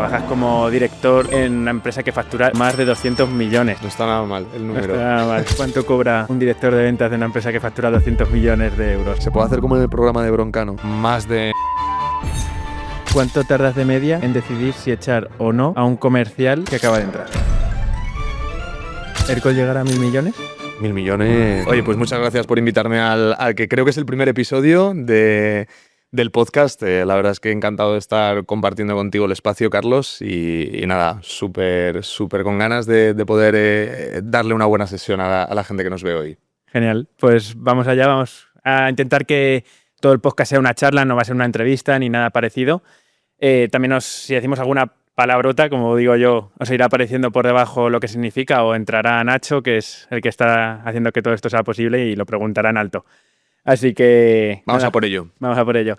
trabajas como director en una empresa que factura más de 200 millones. No está nada mal el número. No está nada mal. ¿Cuánto cobra un director de ventas de una empresa que factura 200 millones de euros? Se puede hacer como en el programa de Broncano. Más de... ¿Cuánto tardas de media en decidir si echar o no a un comercial que acaba de entrar? ¿Aircall llegará a 1.000 millones? 1.000 millones. Oye, pues muchas gracias por invitarme al que creo que es el primer episodio del podcast. La verdad es que encantado de estar compartiendo contigo el espacio, Carlos. Y nada, súper con ganas de poder darle una buena sesión a la gente que nos ve hoy. Genial. Pues vamos allá, vamos a intentar que todo el podcast sea una charla, no va a ser una entrevista ni nada parecido. También si decimos alguna palabrota, como digo yo, os irá apareciendo por debajo lo que significa o entrará Nacho, que es el que está haciendo que todo esto sea posible, y lo preguntará en alto. Así que... Vamos a por ello. Vamos a por ello.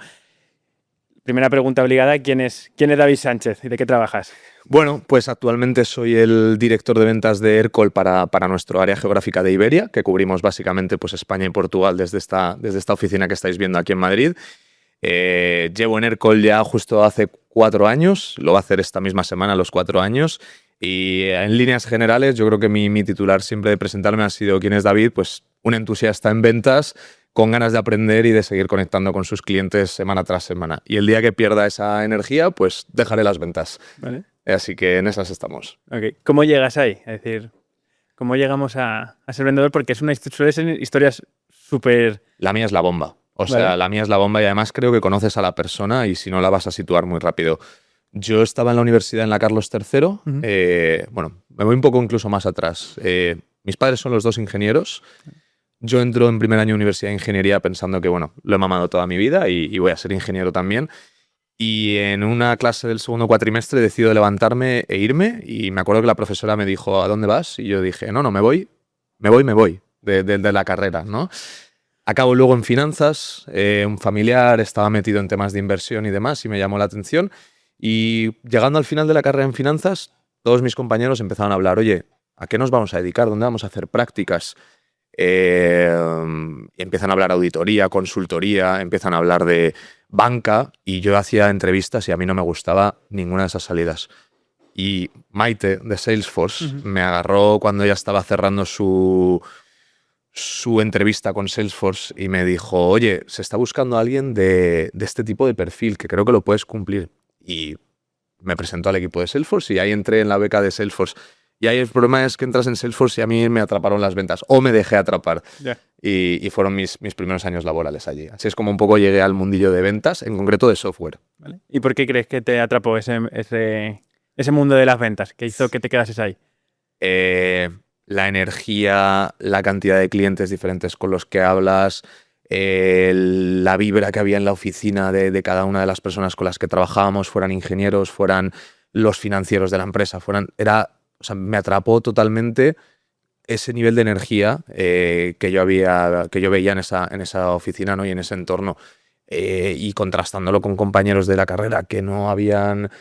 Primera pregunta obligada, ¿quién es David Sánchez y de qué trabajas? Bueno, pues actualmente soy el director de ventas de Aircall para nuestro área geográfica de Iberia, que cubrimos básicamente pues, España y Portugal desde esta oficina que estáis viendo aquí en Madrid. Llevo en Aircall ya justo hace 4 años, lo va a hacer esta misma semana los 4 años, y en líneas generales yo creo que mi titular siempre de presentarme ha sido ¿quién es David? Pues un entusiasta en ventas, con ganas de aprender y de seguir conectando con sus clientes semana tras semana. Y el día que pierda esa energía, pues dejaré las ventas. Vale. Así que en esas estamos. Okay. ¿Cómo llegas ahí? Es decir, ¿cómo llegamos a ser vendedor? Porque suele ser historias súper... La mía es la bomba. O sea, la mía es la bomba y además creo que conoces a la persona y si no la vas a situar muy rápido. Yo estaba en la universidad en la Carlos III. Bueno, me voy un poco incluso más atrás. Mis padres son los dos ingenieros. Yo entro en primer año de universidad de ingeniería pensando que, bueno, lo he mamado toda mi vida y voy a ser ingeniero también. Y en una clase del segundo cuatrimestre decido levantarme e irme y me acuerdo que la profesora me dijo, ¿a dónde vas? Y yo dije, no, me voy de la carrera, ¿no? Acabo luego en finanzas, un familiar estaba metido en temas de inversión y demás y me llamó la atención. Y llegando al final de la carrera en finanzas, todos mis compañeros empezaron a hablar, oye, ¿a qué nos vamos a dedicar? ¿Dónde vamos a hacer prácticas? Empiezan a hablar auditoría, consultoría, empiezan a hablar de banca y yo hacía entrevistas y a mí no me gustaba ninguna de esas salidas. Y Maite de Salesforce me agarró cuando ella estaba cerrando su entrevista con Salesforce y me dijo, oye, se está buscando a alguien de este tipo de perfil que creo que lo puedes cumplir. Y me presentó al equipo de Salesforce y ahí entré en la beca de Salesforce. Y ahí el problema es que entras en Salesforce y a mí me atraparon las ventas o me dejé atrapar. Yeah. Y fueron mis primeros años laborales allí. Así es como un poco llegué al mundillo de ventas, en concreto de software. ¿Vale? ¿Y por qué crees que te atrapó ese mundo de las ventas? ¿Qué hizo que te quedases ahí? La energía, la cantidad de clientes diferentes con los que hablas, la vibra que había en la oficina de cada una de las personas con las que trabajábamos, fueran ingenieros, fueran los financieros de la empresa, o sea, me atrapó totalmente ese nivel de energía que yo veía en esa oficina, ¿no? Y en ese entorno. Y contrastándolo con compañeros de la carrera que no habían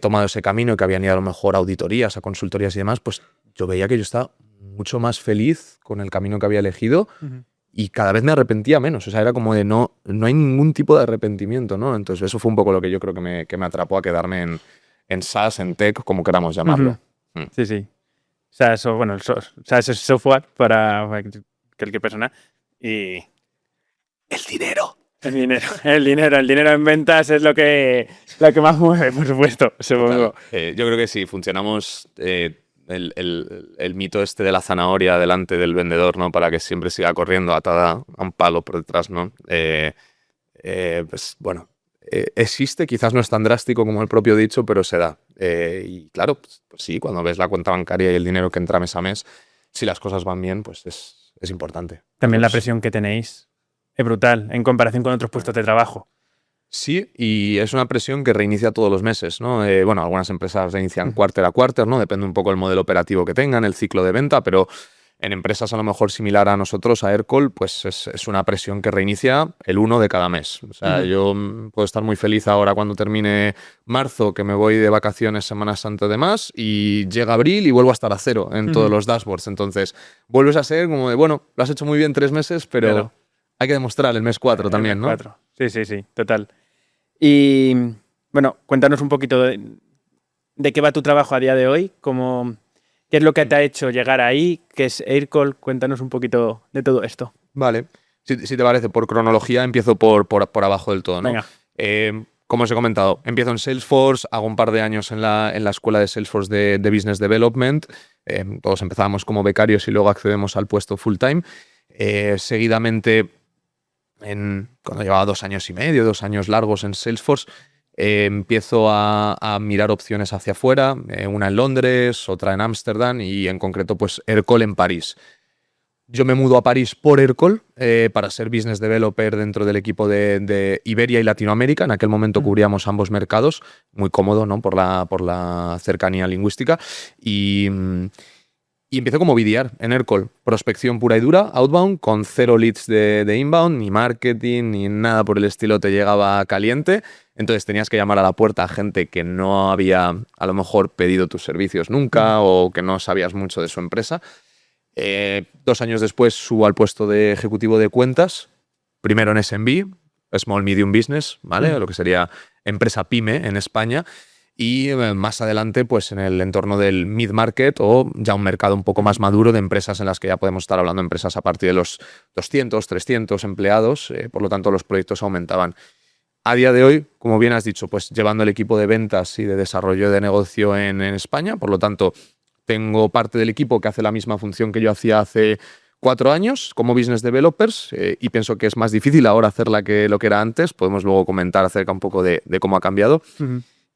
tomado ese camino y que habían ido a lo mejor a auditorías, a consultorías y demás, pues yo veía que yo estaba mucho más feliz con el camino que había elegido y cada vez me arrepentía menos. O sea, era como de no hay ningún tipo de arrepentimiento, ¿no? Entonces eso fue un poco lo que yo creo que me atrapó a quedarme en SaaS, en tech, como queramos llamarlo. Sí, sí. O sea, SaaS es software para cualquier persona y... El dinero. El dinero en ventas es lo que más mueve, por supuesto, supongo. Yo creo que sí, funcionamos el mito este de la zanahoria delante del vendedor, ¿no? Para que siempre siga corriendo atada a un palo por detrás, ¿no? Pues bueno, existe, quizás no es tan drástico como el propio dicho, pero se da. Y claro, pues sí, cuando ves la cuenta bancaria y el dinero que entra mes a mes, si las cosas van bien, pues es importante. También la presión que tenéis es brutal en comparación con otros puestos de trabajo. Sí, y es una presión que reinicia todos los meses, ¿no? Bueno, algunas empresas reinician quarter a quarter, ¿no? Depende un poco del modelo operativo que tengan, el ciclo de venta, pero en empresas a lo mejor similar a nosotros, a Aircall, pues es una presión que reinicia el 1 de cada mes. O sea, yo puedo estar muy feliz ahora cuando termine marzo, que me voy de vacaciones Semana Santa de más, y llega abril y vuelvo a estar a 0 en todos los dashboards. Entonces, vuelves a ser como de, bueno, lo has hecho muy bien 3 meses, pero hay que demostrar el mes 4 también, ¿no? 4. Sí, total. Y, bueno, cuéntanos un poquito de qué va tu trabajo a día de hoy, qué es lo que te ha hecho llegar ahí, qué es Aircall. Cuéntanos un poquito de todo esto. Vale. Si te parece, por cronología empiezo por abajo del todo, ¿no? Venga. Como os he comentado, empiezo en Salesforce, hago un par de años en la escuela de Salesforce de Business Development. Todos empezábamos como becarios y luego accedemos al puesto full time. Seguidamente, cuando llevaba 2 años y medio, 2 años largos en Salesforce, empiezo a mirar opciones hacia afuera, una en Londres, otra en Ámsterdam y en concreto pues Aircall en París. Yo me mudo a París por Aircall para ser business developer dentro del equipo de Iberia y Latinoamérica. En aquel momento cubríamos ambos mercados, muy cómodo, ¿no? por la cercanía lingüística. Y empecé como BDR en Aircall, prospección pura y dura, outbound, con 0 leads de inbound, ni marketing, ni nada por el estilo te llegaba caliente. Entonces tenías que llamar a la puerta a gente que no había a lo mejor pedido tus servicios nunca o que no sabías mucho de su empresa. 2 años después subo al puesto de ejecutivo de cuentas, primero en SMB, Small Medium Business, ¿vale? Lo que sería empresa pyme en España, y más adelante pues en el entorno del mid-market o ya un mercado un poco más maduro de empresas en las que ya podemos estar hablando de empresas a partir de los 200, 300 empleados, por lo tanto los proyectos aumentaban. A día de hoy, como bien has dicho, pues llevando el equipo de ventas y de desarrollo de negocio en España, por lo tanto tengo parte del equipo que hace la misma función que yo hacía hace 4 años como business developers y pienso que es más difícil ahora hacerla que lo que era antes. Podemos luego comentar acerca un poco de cómo ha cambiado.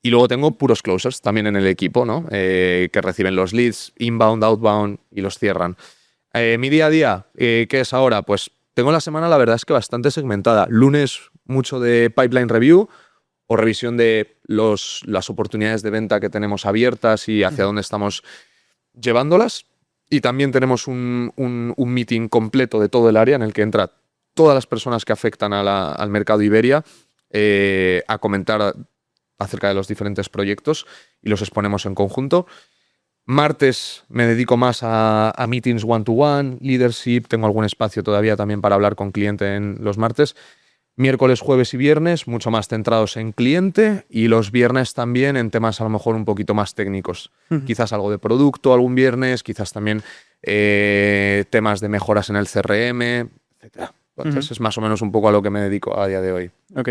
Y luego tengo puros closers también en el equipo, ¿no? Que reciben los leads, inbound, outbound y los cierran. Mi día a día, ¿qué es ahora? Pues tengo la semana, la verdad es que bastante segmentada. Lunes mucho de pipeline review o revisión de las oportunidades de venta que tenemos abiertas y hacia dónde estamos llevándolas, y también tenemos un meeting completo de todo el área en el que entran todas las personas que afectan al mercado Iberia a comentar acerca de los diferentes proyectos y los exponemos en conjunto. Martes me dedico más a meetings one-to-one, leadership, tengo algún espacio todavía también para hablar con cliente en los martes. Miércoles, jueves y viernes, mucho más centrados en cliente, y los viernes también en temas a lo mejor un poquito más técnicos. Quizás algo de producto algún viernes, quizás también temas de mejoras en el CRM, etc. Entonces es más o menos un poco a lo que me dedico a día de hoy. Ok.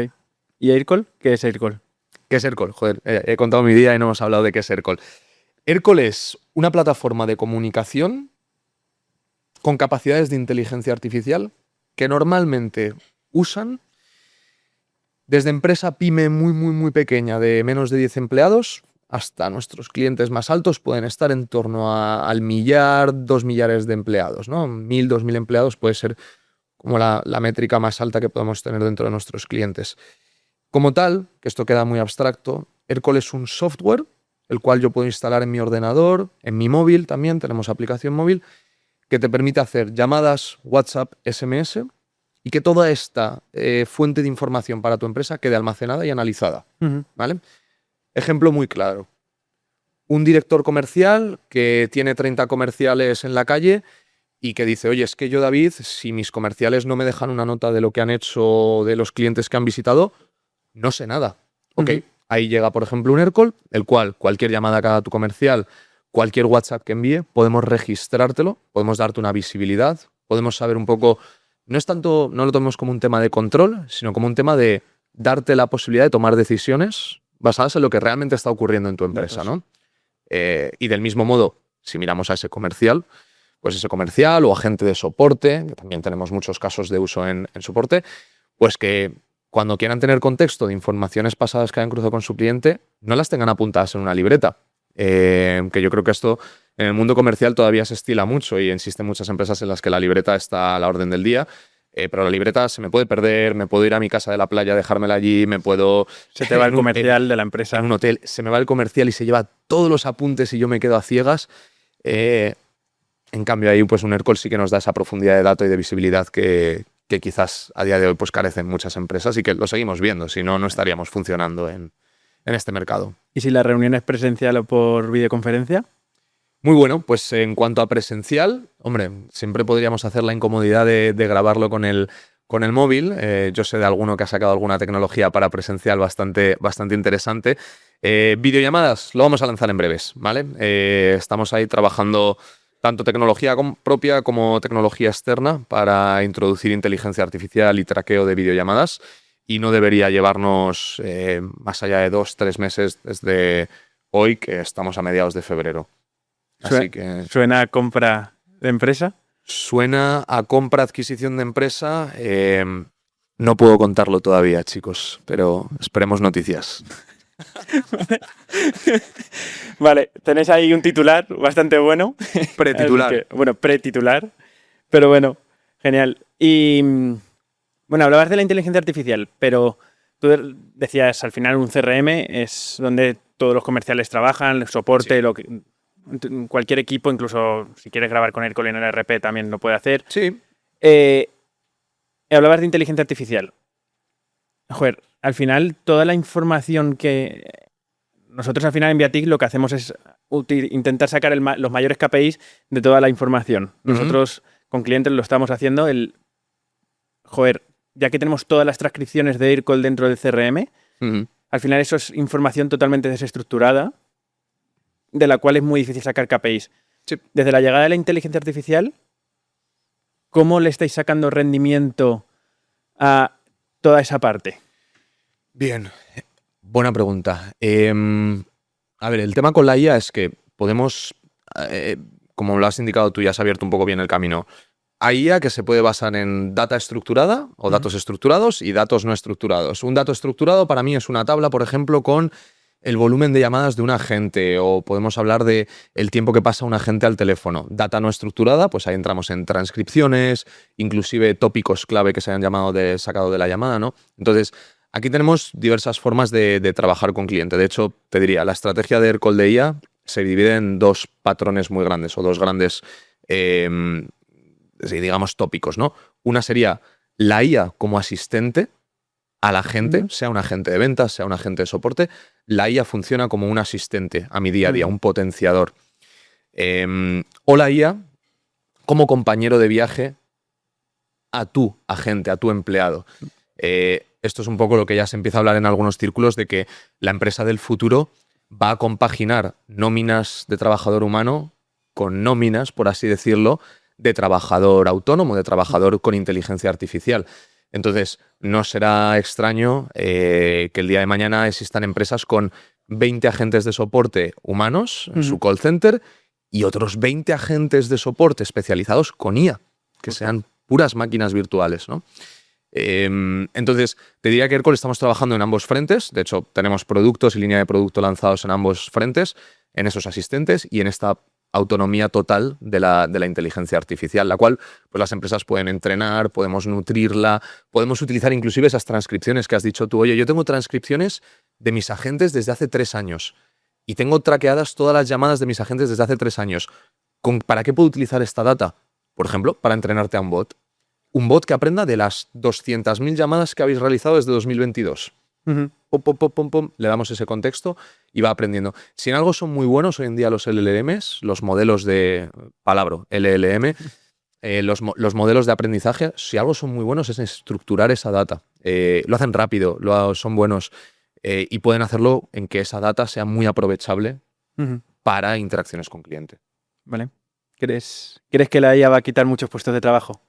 ¿Y Aircall? ¿Qué es Aircall? ¿Qué es Aircall? Joder, he contado mi día y no hemos hablado de qué es Aircall. Aircall es una plataforma de comunicación con capacidades de inteligencia artificial que normalmente usan desde empresa pyme muy, muy, muy pequeña de menos de 10 empleados hasta nuestros clientes más altos pueden estar en torno al 1.000.000, 2 millares de empleados, ¿no? 1.000, 2.000 empleados puede ser como la métrica más alta que podemos tener dentro de nuestros clientes. Como tal, que esto queda muy abstracto, Aircall es un software el cual yo puedo instalar en mi ordenador, en mi móvil también, tenemos aplicación móvil, que te permite hacer llamadas, WhatsApp, SMS, y que toda esta fuente de información para tu empresa quede almacenada y analizada. ¿Vale? Ejemplo muy claro. Un director comercial que tiene 30 comerciales en la calle y que dice, oye, es que yo, David, si mis comerciales no me dejan una nota de lo que han hecho, de los clientes que han visitado, no sé nada. Ok, ahí llega, por ejemplo, un Aircall, el cual cualquier llamada que haga tu comercial, cualquier WhatsApp que envíe, podemos registrártelo, podemos darte una visibilidad, podemos saber un poco. No lo tomemos como un tema de control, sino como un tema de darte la posibilidad de tomar decisiones basadas en lo que realmente está ocurriendo en tu empresa, ¿no? Y del mismo modo, si miramos a ese comercial, pues ese comercial o agente de soporte, que también tenemos muchos casos de uso en soporte, pues que cuando quieran tener contexto de informaciones pasadas que hayan cruzado con su cliente, no las tengan apuntadas en una libreta. Que yo creo que esto en el mundo comercial todavía se estila mucho y existen muchas empresas en las que la libreta está a la orden del día, pero la libreta se me puede perder, me puedo ir a mi casa de la playa, dejármela allí, me puedo. Se te va el comercial de la empresa. En un hotel, se me va el comercial y se lleva todos los apuntes y yo me quedo a ciegas. En cambio, ahí pues un Aircall sí que nos da esa profundidad de dato y de visibilidad que quizás a día de hoy pues carecen muchas empresas y que lo seguimos viendo, si no, no estaríamos funcionando en este mercado. ¿Y si la reunión es presencial o por videoconferencia? Muy bueno, pues en cuanto a presencial, hombre, siempre podríamos hacer la incomodidad de grabarlo con el móvil. Yo sé de alguno que ha sacado alguna tecnología para presencial bastante interesante. Videollamadas, lo vamos a lanzar en breves, ¿vale? Estamos ahí trabajando tanto tecnología propia como tecnología externa para introducir inteligencia artificial y traqueo de videollamadas, y no debería llevarnos más allá de 2-3 meses desde hoy, que estamos a mediados de febrero. Así que ¿Suena a compra de empresa? suena a compra, adquisición de empresa. No puedo contarlo todavía, chicos, pero esperemos noticias. Vale, tenéis ahí un titular bastante bueno. Pretitular. Así que, bueno, pretitular. Pero bueno, genial. Y bueno, hablabas de la inteligencia artificial, pero tú decías al final un CRM es donde todos los comerciales trabajan, el soporte, Sí. cualquier equipo, incluso si quieres grabar con Aircall en el RP también lo puede hacer. Sí. Hablabas de inteligencia artificial. Joder, al final toda la información que nosotros al final en Viatic lo que hacemos es intentar sacar los mayores KPIs de toda la información. Nosotros con clientes lo estamos haciendo joder, ya que tenemos todas las transcripciones de Aircall dentro del CRM, al final eso es información totalmente desestructurada de la cual es muy difícil sacar KPIs. Sí. Desde la llegada de la inteligencia artificial, ¿cómo le estáis sacando rendimiento a toda esa parte? Bien, buena pregunta. A ver, el tema con la IA es que podemos, como lo has indicado tú, ya has abierto un poco bien el camino. Hay IA que se puede basar en data estructurada o datos estructurados y datos no estructurados. Un dato estructurado para mí es una tabla, por ejemplo, con el volumen de llamadas de un agente, o podemos hablar de el tiempo que pasa un agente al teléfono. Data no estructurada, pues ahí entramos en transcripciones, inclusive tópicos clave que se hayan sacado de la llamada, ¿no? Entonces, aquí tenemos diversas formas de trabajar con cliente. De hecho, te diría, la estrategia de Aircall de IA se divide en dos patrones muy grandes, o dos grandes, digamos, tópicos, ¿no? Una sería la IA como asistente a la gente, sea un agente de ventas, sea un agente de soporte. La IA funciona como un asistente a mi día a día, un potenciador. O la IA como compañero de viaje a tu agente, a tu empleado. Esto es un poco lo que ya se empieza a hablar en algunos círculos, de que la empresa del futuro va a compaginar nóminas de trabajador humano con nóminas, por así decirlo, de trabajador autónomo, de trabajador con inteligencia artificial. Entonces, no será extraño que el día de mañana existan empresas con 20 agentes de soporte humanos en su call center y otros 20 agentes de soporte especializados con IA, que sean puras máquinas virtuales, ¿no? Entonces, te diría que Aircall estamos trabajando en ambos frentes. De hecho, tenemos productos y línea de producto lanzados en ambos frentes, en esos asistentes y en esta autonomía total de la inteligencia artificial, la cual pues, las empresas pueden entrenar, podemos nutrirla, podemos utilizar inclusive esas transcripciones que has dicho tú. Oye, yo tengo transcripciones de mis agentes desde hace 3 años y tengo traqueadas todas las llamadas de mis agentes desde hace 3 años. ¿Para qué puedo utilizar esta data? Por ejemplo, para entrenarte a un bot. Un bot que aprenda de las 200.000 llamadas que habéis realizado desde 2022. Pum, pum, pum, pum, pum, le damos ese contexto y va aprendiendo. Si en algo son muy buenos hoy en día los LLMs, los modelos de palabra LLM, los modelos de aprendizaje, si algo son muy buenos es estructurar esa data. Lo hacen rápido, son buenos y pueden hacerlo en que esa data sea muy aprovechable para interacciones con cliente. Vale. ¿Crees que la IA va a quitar muchos puestos de trabajo?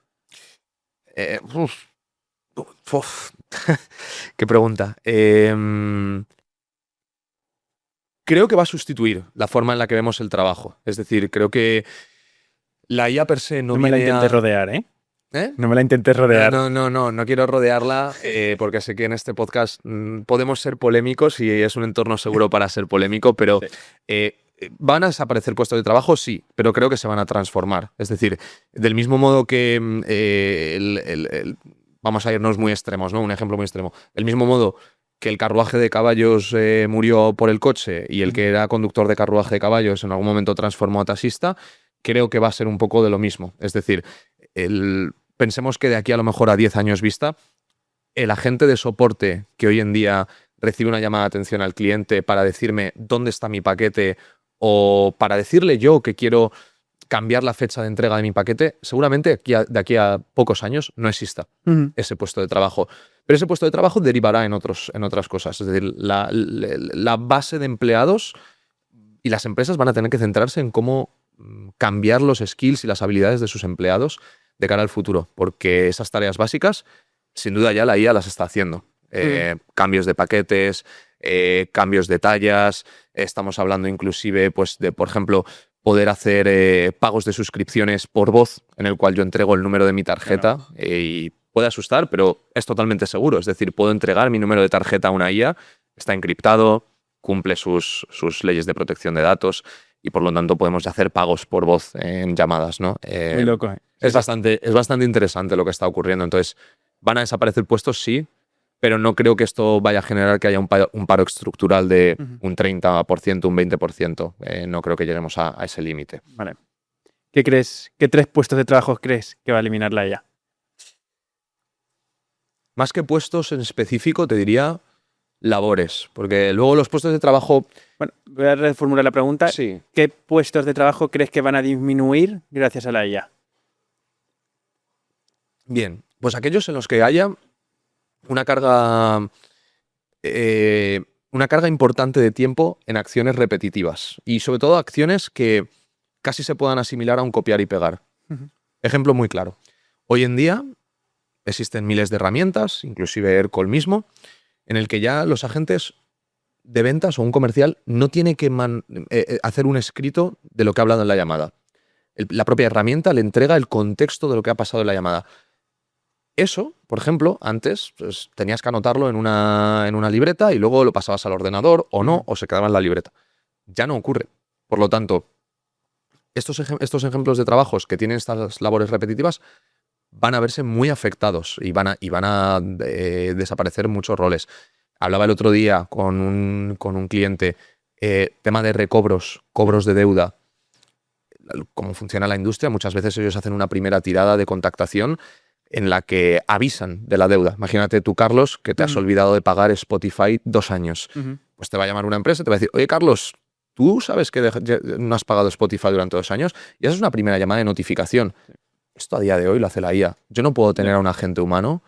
Qué pregunta. Creo que va a sustituir la forma en la que vemos el trabajo. Es decir, creo que la IA per se no me la viene intentes rodear, ¿eh? ¿Eh? No me la intentes rodear. No quiero rodearla porque sé que en este podcast podemos ser polémicos y es un entorno seguro para ser polémico, pero sí. ¿Van a desaparecer puestos de trabajo? Sí, pero creo que se van a transformar. Es decir, del mismo modo que vamos a irnos muy extremos, ¿no? Un ejemplo muy extremo. Del mismo modo que el carruaje de caballos murió por el coche y el que era conductor de carruaje de caballos en algún momento transformó a taxista, creo que va a ser un poco de lo mismo. Es decir, pensemos que de aquí a lo mejor a 10 años vista, el agente de soporte que hoy en día recibe una llamada de atención al cliente para decirme dónde está mi paquete o para decirle yo que quiero cambiar la fecha de entrega de mi paquete, seguramente de aquí a pocos años no exista ese puesto de trabajo. Pero ese puesto de trabajo derivará en otras cosas. Es decir, la base de empleados y las empresas van a tener que centrarse en cómo cambiar los skills y las habilidades de sus empleados de cara al futuro, porque esas tareas básicas, sin duda ya la IA las está haciendo. Cambios de paquetes, cambios de tallas, estamos hablando inclusive pues, de, por ejemplo, poder hacer pagos de suscripciones por voz, en el cual yo entrego el número de mi tarjeta. Claro. Y puede asustar, pero es totalmente seguro. Es decir, puedo entregar mi número de tarjeta a una IA, está encriptado, cumple sus leyes de protección de datos y por lo tanto podemos hacer pagos por voz en llamadas, ¿no? Muy loco. Es bastante interesante lo que está ocurriendo. Entonces, ¿van a desaparecer puestos? Sí, pero no creo que esto vaya a generar que haya un paro estructural de un 30%, un 20%. No creo que lleguemos a ese límite. Vale. ¿Qué crees? ¿Qué 3 puestos de trabajo crees que va a eliminar la IA? Más que puestos en específico, te diría labores, porque luego los puestos de trabajo... Bueno, voy a reformular la pregunta. Sí. ¿Qué puestos de trabajo crees que van a disminuir gracias a la IA? Bien, pues aquellos en los que haya una carga importante de tiempo en acciones repetitivas y sobre todo acciones que casi se puedan asimilar a un copiar y pegar. Ejemplo muy claro. Hoy en día existen miles de herramientas, inclusive Aircall mismo, en el que ya los agentes de ventas o un comercial no tiene que hacer un escrito de lo que ha hablado en la llamada. La propia herramienta le entrega el contexto de lo que ha pasado en la llamada. Eso, por ejemplo, antes pues, tenías que anotarlo en una libreta y luego lo pasabas al ordenador o no, o se quedaba en la libreta. Ya no ocurre. Por lo tanto, estos ejemplos de trabajos que tienen estas labores repetitivas van a verse muy afectados y van a desaparecer muchos roles. Hablaba el otro día con un cliente, tema de recobros, cobros de deuda, cómo funciona la industria. Muchas veces ellos hacen una primera tirada de contactación en la que avisan de la deuda. Imagínate tú, Carlos, que te has olvidado de pagar Spotify 2 años. Pues te va a llamar una empresa y te va a decir, oye, Carlos, ¿tú sabes que no has pagado Spotify durante 2 años? Y esa es una primera llamada de notificación. Esto a día de hoy lo hace la IA. Yo no puedo tener a un agente humano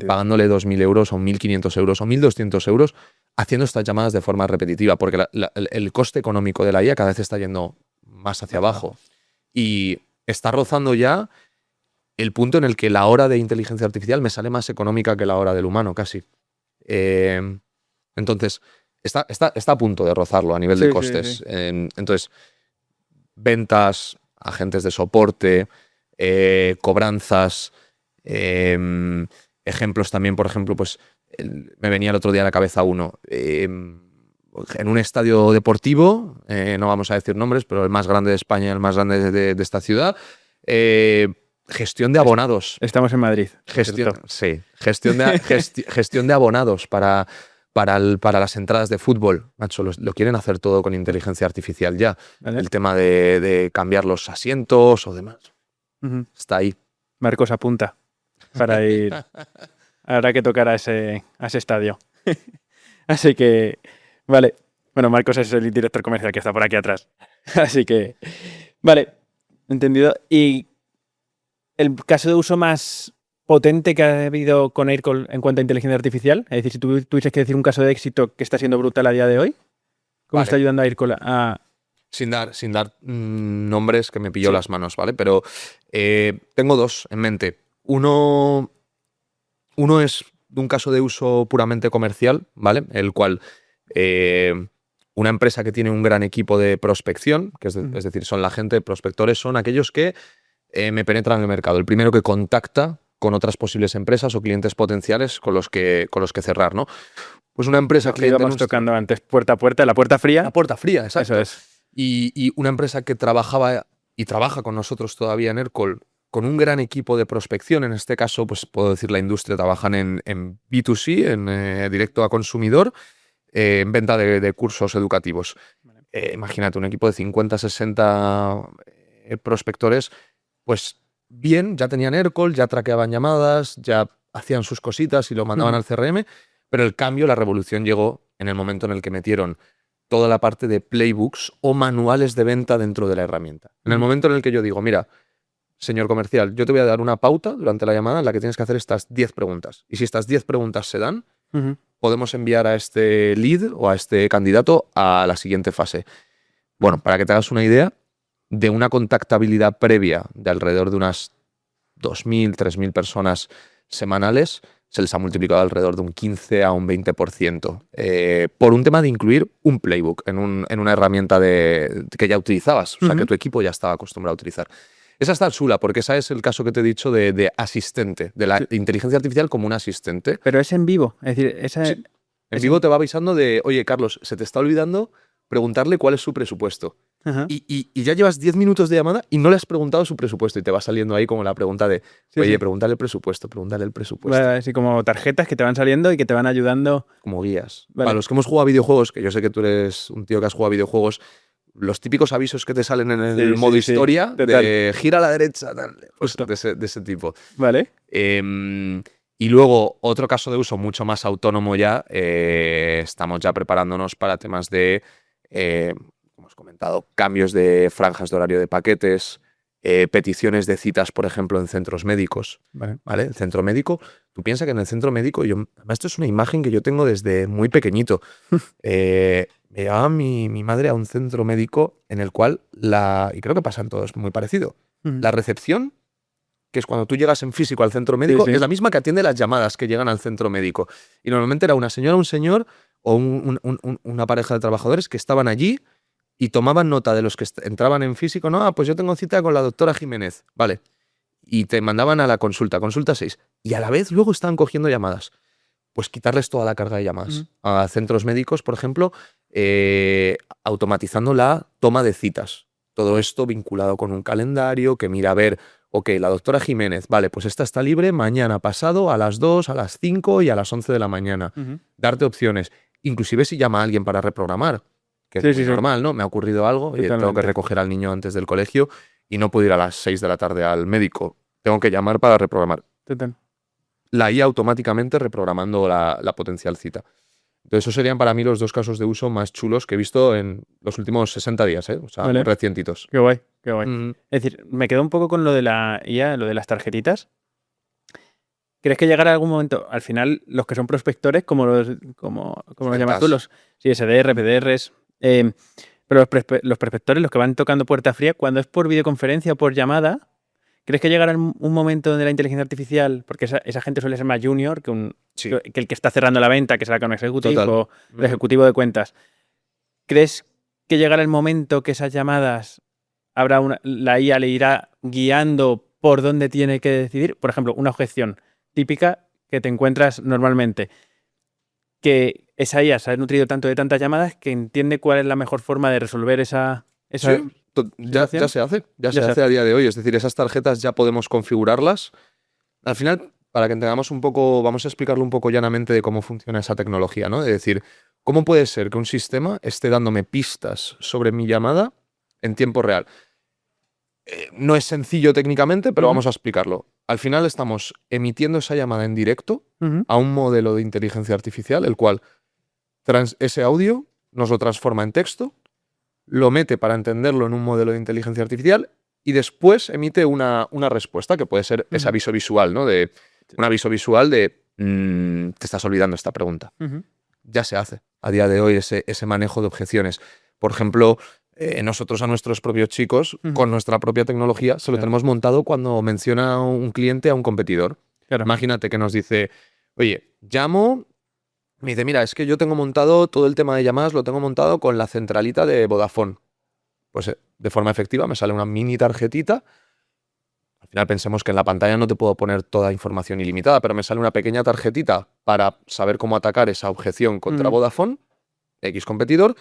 pagándole 2.000 euros o 1.500 euros o 1.200 euros haciendo estas llamadas de forma repetitiva, porque el coste económico de la IA cada vez está yendo más hacia abajo. Y está rozando ya el punto en el que la hora de inteligencia artificial me sale más económica que la hora del humano, casi. Entonces, está a punto de rozarlo a nivel de costes. Sí. Entonces, ventas, agentes de soporte, cobranzas, ejemplos también, por ejemplo, pues me venía el otro día a la cabeza uno. En un estadio deportivo, no vamos a decir nombres, pero el más grande de España, el más grande de esta ciudad, gestión de abonados. Estamos en Madrid. Gestión de abonados para las entradas de fútbol. Macho, lo quieren hacer todo con inteligencia artificial ya. ¿Vale? El tema de cambiar los asientos o demás. Está ahí. Marcos apunta para ir. Habrá que tocar a ese estadio. Así que, vale. Bueno, Marcos es el director comercial que está por aquí atrás. Así que, vale. Entendido. Y el caso de uso más potente que ha habido con Aircall en cuanto a inteligencia artificial, es decir, si tú tuvieses que decir un caso de éxito que está siendo brutal a día de hoy, ¿cómo está ayudando a Aircall a...? Sin dar nombres, que me pilló las manos, ¿vale? Pero tengo 2 en mente. Uno es un caso de uso puramente comercial, ¿vale? El cual una empresa que tiene un gran equipo de prospección, que es decir, son la gente, prospectores son aquellos que me penetran en el mercado. El primero que contacta con otras posibles empresas o clientes potenciales con los que cerrar, ¿no? Pues una empresa que íbamos tocando antes, puerta a puerta, la puerta fría. La puerta fría, exacto. Eso es. Y una empresa que trabajaba y trabaja con nosotros todavía en Aircall con un gran equipo de prospección. En este caso, pues puedo decir la industria, trabajan en B2C, en directo a consumidor, en venta de cursos educativos. Vale. Imagínate, un equipo de 50, 60 prospectores, pues bien, ya tenían Aircall, ya traqueaban llamadas, ya hacían sus cositas y lo mandaban al CRM, pero el cambio, la revolución llegó en el momento en el que metieron toda la parte de playbooks o manuales de venta dentro de la herramienta. En el momento en el que yo digo, mira, señor comercial, yo te voy a dar una pauta durante la llamada en la que tienes que hacer estas 10 preguntas. Y si estas 10 preguntas se dan, podemos enviar a este lead o a este candidato a la siguiente fase. Bueno, para que te hagas una idea, de una contactabilidad previa de alrededor de unas 2.000, 3.000 personas semanales, se les ha multiplicado alrededor de un 15 a un 20%, por un tema de incluir un playbook en una herramienta que ya utilizabas, o sea, que tu equipo ya estaba acostumbrado a utilizar. Esa está chula, porque ese es el caso que te he dicho de asistente, de la inteligencia artificial como un asistente. Pero es en vivo, es decir, Sí. En vivo te va avisando de, oye, Carlos, se te está olvidando preguntarle cuál es su presupuesto. Y ya llevas 10 minutos de llamada y no le has preguntado su presupuesto y te va saliendo ahí como la pregunta de, oye, pregúntale el presupuesto, pregúntale el presupuesto. Vale, así como tarjetas que te van saliendo y que te van ayudando. Como guías. Vale. Para los que hemos jugado a videojuegos, que yo sé que tú eres un tío que has jugado a videojuegos, los típicos avisos que te salen en el modo historia, de gira a la derecha, tal, pues de ese tipo. Vale. Y luego, otro caso de uso mucho más autónomo ya, estamos ya preparándonos para temas de, como os he comentado, cambios de franjas de horario de paquetes, peticiones de citas, por ejemplo, en centros médicos. Vale. El centro médico, tú piensas que en el centro médico, esto es una imagen que yo tengo desde muy pequeñito. Me llevaba mi madre a un centro médico en el cual, y creo que pasan todos muy parecido, la recepción, que es cuando tú llegas en físico al centro médico, es la misma que atiende las llamadas que llegan al centro médico. Y normalmente era una señora, un señor o una pareja de trabajadores que estaban allí y tomaban nota de los que entraban en físico. No, pues yo tengo cita con la doctora Jiménez. Vale. Y te mandaban a la consulta 6. Y a la vez luego estaban cogiendo llamadas. Pues quitarles toda la carga de llamadas. A centros médicos, por ejemplo, automatizando la toma de citas. Todo esto vinculado con un calendario que mira a ver, ok, la doctora Jiménez, vale, pues esta está libre mañana pasado a las 2, a las 5 y a las 11 de la mañana. Darte opciones. Inclusive si llama a alguien para reprogramar, que es normal, ¿no? Me ha ocurrido algo y tengo que recoger al niño antes del colegio y no puedo ir a las 6 de la tarde al médico. Tengo que llamar para reprogramar. La IA automáticamente reprogramando la potencial cita. Entonces, esos serían para mí los dos casos de uso más chulos que he visto en los últimos 60 días, ¿eh? O sea, recientitos. Qué guay, qué guay. Es decir, me quedo un poco con lo de la IA, lo de las tarjetitas. ¿Crees que llegará algún momento, al final, los que son prospectores, como los llamas tú, los SDR, PDRs, pero los prospectores, los que van tocando puerta fría, cuando es por videoconferencia o por llamada, ¿crees que llegará un momento donde la inteligencia artificial, porque esa gente suele ser más junior que el que está cerrando la venta, que será con ejecutivo o el ejecutivo de cuentas? ¿Crees que llegará el momento que esas llamadas la IA le irá guiando por dónde tiene que decidir? Por ejemplo, una objeción típica que te encuentras normalmente, que esa IA se ha nutrido tanto de tantas llamadas que entiende cuál es la mejor forma de resolver esa ya se hace a día de hoy. Es decir, esas tarjetas ya podemos configurarlas. Al final, para que entendamos un poco, vamos a explicarlo un poco llanamente de cómo funciona esa tecnología, ¿no? Es decir, ¿cómo puede ser que un sistema esté dándome pistas sobre mi llamada en tiempo real? No es sencillo técnicamente, pero vamos a explicarlo. Al final estamos emitiendo esa llamada en directo a un modelo de inteligencia artificial, el cual ese audio nos lo transforma en texto, lo mete para entenderlo en un modelo de inteligencia artificial y después emite una respuesta que puede ser ese aviso visual, ¿no? Un aviso visual de te estás olvidando esta pregunta. Ya se hace a día de hoy ese manejo de objeciones. Por ejemplo, nosotros a nuestros propios chicos, con nuestra propia tecnología, se lo tenemos montado cuando menciona un cliente a un competidor. Imagínate que nos dice, oye, llamo, me dice, mira, es que yo tengo montado todo el tema de llamadas, lo tengo montado con la centralita de Vodafone. Pues de forma efectiva me sale una mini tarjetita. Al final pensemos que en la pantalla no te puedo poner toda información ilimitada, pero me sale una pequeña tarjetita para saber cómo atacar esa objeción contra Vodafone, X competidor.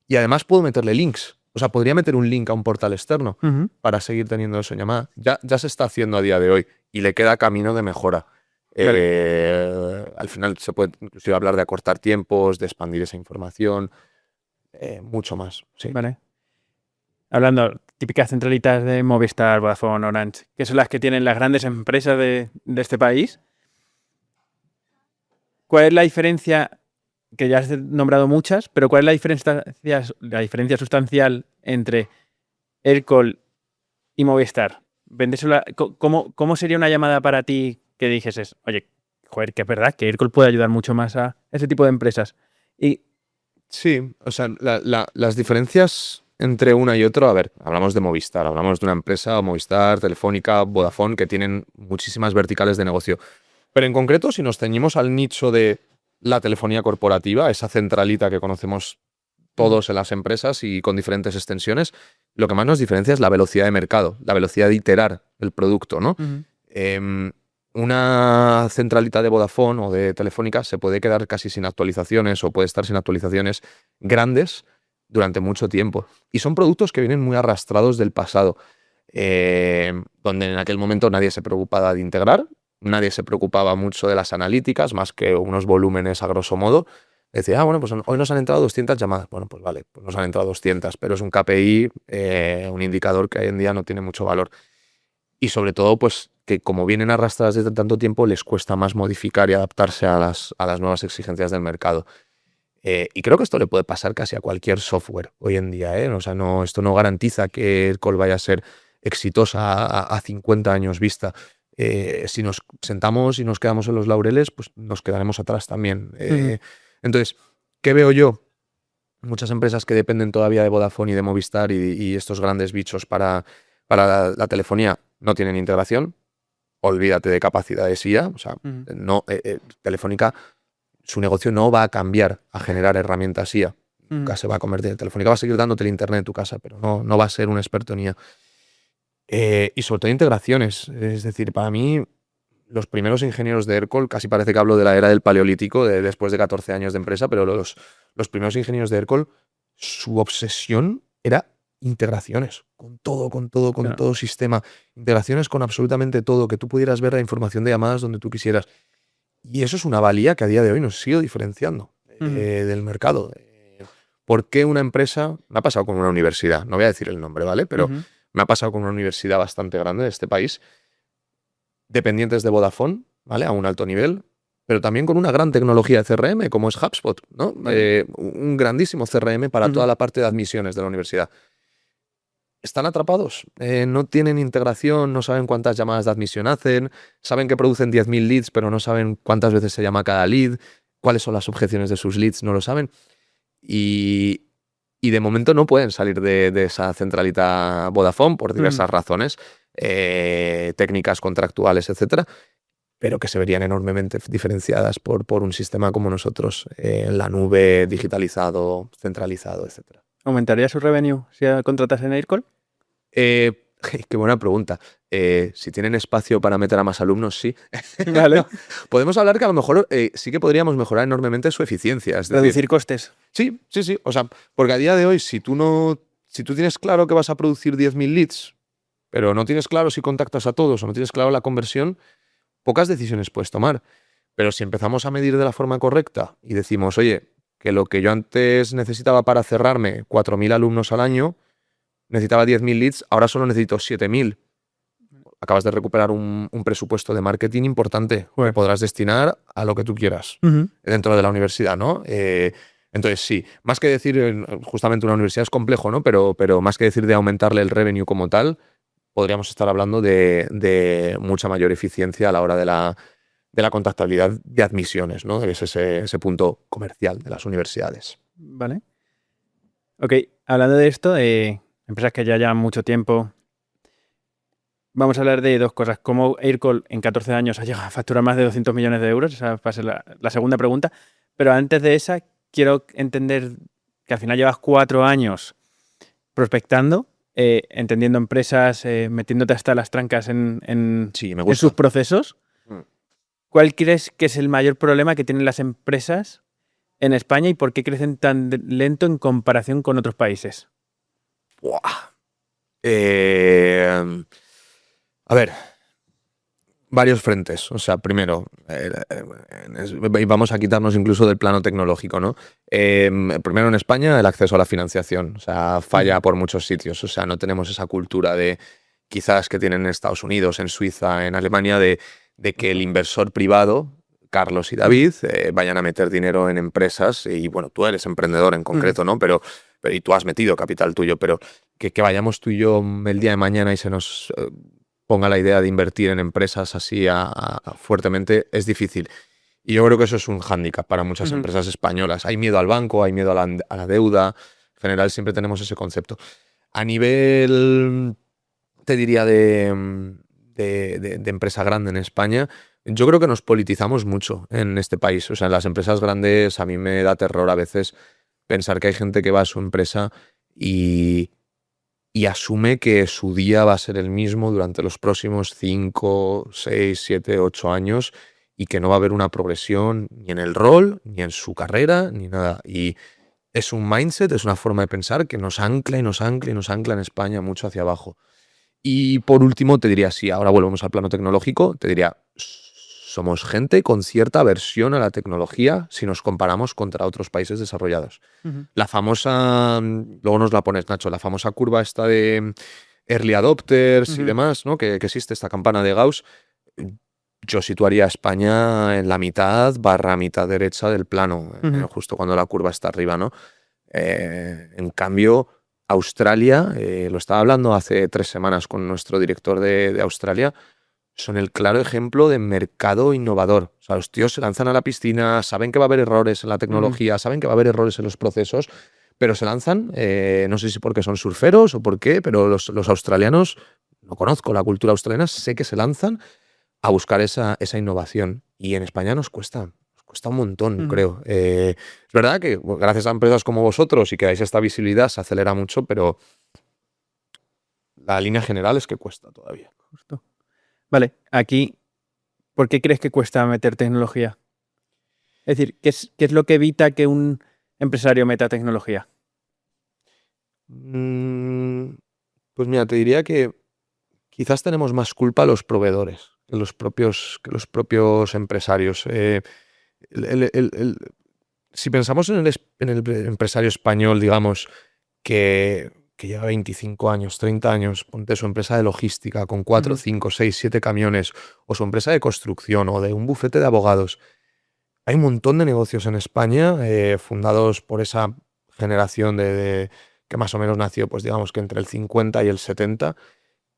Y además puedo meterle links. O sea, podría meter un link a un portal externo para seguir teniendo eso en llamada. Ya se está haciendo a día de hoy y le queda camino de mejora. Al final se puede inclusive hablar de acortar tiempos, de expandir esa información, mucho más. Sí. Vale. Hablando, típicas centralitas de Movistar, Vodafone, Orange, que son las que tienen las grandes empresas de este país. ¿Cuál es la diferencia que ya has nombrado muchas, pero ¿cuál es la diferencia sustancial entre Aircall y Movistar? ¿Cómo sería una llamada para ti que dijeses, oye, joder, que es verdad que Aircall puede ayudar mucho más a ese tipo de empresas? Y Sí, o sea, las diferencias entre una y otra, a ver, hablamos de Movistar, hablamos de una empresa, Movistar, Telefónica, Vodafone, que tienen muchísimas verticales de negocio. Pero en concreto, si nos ceñimos al nicho de la telefonía corporativa, esa centralita que conocemos todos en las empresas y con diferentes extensiones, lo que más nos diferencia es la velocidad de mercado, la velocidad de iterar el producto, ¿no? Em, una centralita de Vodafone o de Telefónica se puede quedar casi sin actualizaciones o puede estar sin actualizaciones grandes durante mucho tiempo. Y son productos que vienen muy arrastrados del pasado, donde en aquel momento nadie se preocupaba de integrar, nadie se preocupaba mucho de las analíticas, más que unos volúmenes a grosso modo. Decía, bueno, pues hoy nos han entrado 200 llamadas. Bueno, pues vale, pues nos han entrado 200, pero es un KPI, un indicador que hoy en día no tiene mucho valor. Y sobre todo, pues que como vienen arrastradas desde tanto tiempo, les cuesta más modificar y adaptarse a las nuevas exigencias del mercado. Y creo que esto le puede pasar casi a cualquier software hoy en día, ¿eh? O sea, esto no garantiza que Aircall vaya a ser exitosa a 50 años vista. Si nos sentamos y nos quedamos en los laureles, pues nos quedaremos atrás también. Entonces, ¿qué veo yo? Muchas empresas que dependen todavía de Vodafone y de Movistar y estos grandes bichos para la telefonía no tienen integración. Olvídate de capacidades IA. O sea, no, Telefónica, su negocio no va a cambiar a generar herramientas IA. Nunca se va a convertir. Telefónica va a seguir dándote el internet en tu casa, pero no va a ser un experto en IA. Y sobre todo integraciones. Es decir, para mí, los primeros ingenieros de Aircall, casi parece que hablo de la era del Paleolítico, después de 14 años de empresa, pero los primeros ingenieros de Aircall, su obsesión era integraciones, con todo sistema, integraciones con absolutamente todo, que tú pudieras ver la información de llamadas donde tú quisieras. Y eso es una valía que a día de hoy nos sigue diferenciando del mercado. ¿Por qué una empresa? Me ha pasado con una universidad, no voy a decir el nombre, ¿vale? Pero me ha pasado con una universidad bastante grande de este país, dependientes de Vodafone, ¿vale? A un alto nivel, pero también con una gran tecnología de CRM, como es HubSpot, ¿no? Un grandísimo CRM para toda la parte de admisiones de la universidad. Están atrapados, no tienen integración, no saben cuántas llamadas de admisión hacen, saben que producen 10.000 leads, pero no saben cuántas veces se llama cada lead, cuáles son las objeciones de sus leads, no lo saben. Y de momento no pueden salir de esa centralita Vodafone por diversas razones, técnicas, contractuales, etcétera, pero que se verían enormemente diferenciadas por un sistema como nosotros, en la nube, digitalizado, centralizado, etcétera. ¿Aumentaría su revenue si contratasen Aircall? Qué buena pregunta. Si tienen espacio para meter a más alumnos, sí. Vale. No, podemos hablar que a lo mejor sí que podríamos mejorar enormemente su eficiencia. Es Reducir decir, costes. Sí. O sea, porque a día de hoy, si tú tienes claro que vas a producir 10.000 leads, pero no tienes claro si contactas a todos o no tienes claro la conversión, pocas decisiones puedes tomar. Pero si empezamos a medir de la forma correcta y decimos, oye, que lo que yo antes necesitaba para cerrarme 4.000 alumnos al año, necesitaba 10.000 leads, ahora solo necesito 7.000. Acabas de recuperar un presupuesto de marketing importante que podrás destinar a lo que tú quieras dentro de la universidad, ¿no? Entonces, sí, más que decir, justamente una universidad es complejo, ¿no? Pero más que decir de aumentarle el revenue como tal, podríamos estar hablando de mucha mayor eficiencia a la hora de la contactabilidad de admisiones, ¿no? Es ese punto comercial de las universidades. Vale. Ok, hablando de esto, empresas que ya llevan mucho tiempo, vamos a hablar de dos cosas. ¿Cómo Aircall en 14 años ha llegado a facturar más de 200 millones de euros? Esa va a ser la segunda pregunta. Pero antes de esa, quiero entender que al final llevas 4 años prospectando, entendiendo empresas, metiéndote hasta las trancas en sus procesos. ¿Cuál crees que es el mayor problema que tienen las empresas en España y por qué crecen tan lento en comparación con otros países? A ver, varios frentes. O sea, primero, y vamos a quitarnos incluso del plano tecnológico, ¿no? Primero, en España, el acceso a la financiación. O sea, falla por muchos sitios. O sea, no tenemos esa cultura de quizás que tienen en Estados Unidos, en Suiza, en Alemania, de que el inversor privado Carlos y David vayan a meter dinero en empresas y bueno, tú eres emprendedor en concreto, ¿no? Pero y tú has metido capital tuyo, pero que vayamos tú y yo el día de mañana y se nos ponga la idea de invertir en empresas así fuertemente es difícil. Y yo creo que eso es un hándicap para muchas empresas españolas. Hay miedo al banco, hay miedo a la deuda. En general siempre tenemos ese concepto. A nivel, te diría, de empresa grande en España, yo creo que nos politizamos mucho en este país. O sea, en las empresas grandes a mí me da terror a veces pensar que hay gente que va a su empresa y asume que su día va a ser el mismo durante los próximos 5, 6, 7, 8 años y que no va a haber una progresión ni en el rol, ni en su carrera, ni nada. Y es un mindset, es una forma de pensar que nos ancla y nos ancla y nos ancla en España mucho hacia abajo. Y por último, te diría, si ahora volvemos al plano tecnológico, te diría, somos gente con cierta aversión a la tecnología si nos comparamos contra otros países desarrollados. La famosa, luego nos la pones, Nacho, la famosa curva esta de early adopters y demás, ¿no? Que existe esta campana de Gauss. Yo situaría a España en la mitad derecha del plano, justo cuando la curva está arriba, ¿no? En cambio, Australia, lo estaba hablando hace 3 semanas con nuestro director de Australia, son el claro ejemplo de mercado innovador. O sea, los tíos se lanzan a la piscina, saben que va a haber errores en la tecnología, saben que va a haber errores en los procesos, pero se lanzan, no sé si porque son surferos o por qué, pero los australianos, no conozco la cultura australiana, sé que se lanzan a buscar esa innovación. Y en España nos cuesta un montón, creo. Es verdad que gracias a empresas como vosotros y que dais esta visibilidad se acelera mucho, pero la línea general es que cuesta todavía. Justo. Vale, aquí, ¿por qué crees que cuesta meter tecnología? Es decir, ¿qué es lo que evita que un empresario meta tecnología? Pues mira, te diría que quizás tenemos más culpa los proveedores que los propios empresarios. Si pensamos en el empresario español, digamos, que lleva 25 años, 30 años, ponte su empresa de logística con 4, 5, 6, 7 camiones, o su empresa de construcción, o de un bufete de abogados. Hay un montón de negocios en España fundados por esa generación que más o menos nació, pues digamos que entre el 50 y el 70,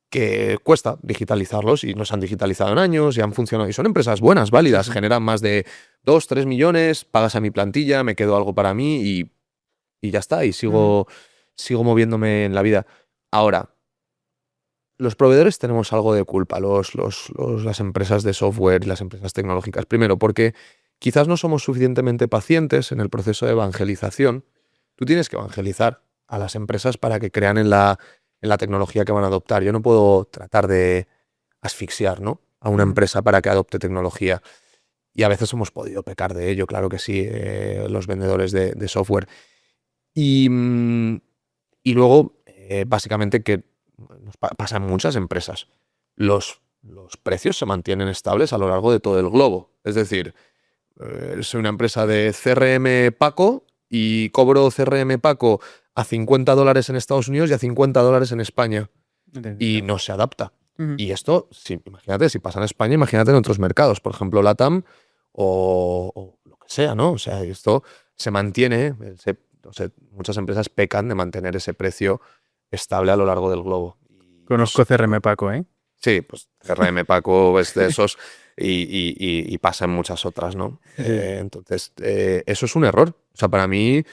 que cuesta digitalizarlos y no se han digitalizado en años y han funcionado. Y son empresas buenas, válidas, generan más de 2, 3 millones, pagas a mi plantilla, me quedo algo para mí y ya está, y sigo moviéndome en la vida. Ahora, los proveedores tenemos algo de culpa, las empresas de software y las empresas tecnológicas. Primero, porque quizás no somos suficientemente pacientes en el proceso de evangelización. Tú tienes que evangelizar a las empresas para que crean en la tecnología que van a adoptar. Yo no puedo tratar de asfixiar, ¿no?, a una empresa para que adopte tecnología. Y a veces hemos podido pecar de ello, claro que sí, los vendedores de software. Y luego, básicamente, que pasa en muchas empresas. Los precios se mantienen estables a lo largo de todo el globo. Es decir, soy una empresa de CRM Paco y cobro CRM Paco a $50 en Estados Unidos y a $50 en España. Y no se adapta. Y esto, imagínate, si pasa en España, imagínate en otros mercados, por ejemplo, LATAM o lo que sea, ¿no? O sea, esto se mantiene, muchas empresas pecan de mantener ese precio estable a lo largo del globo. Conozco CRM Paco, ¿eh? Sí, pues CRM Paco es de esos y pasa en muchas otras, ¿no? Entonces, eso es un error. O sea, para mí,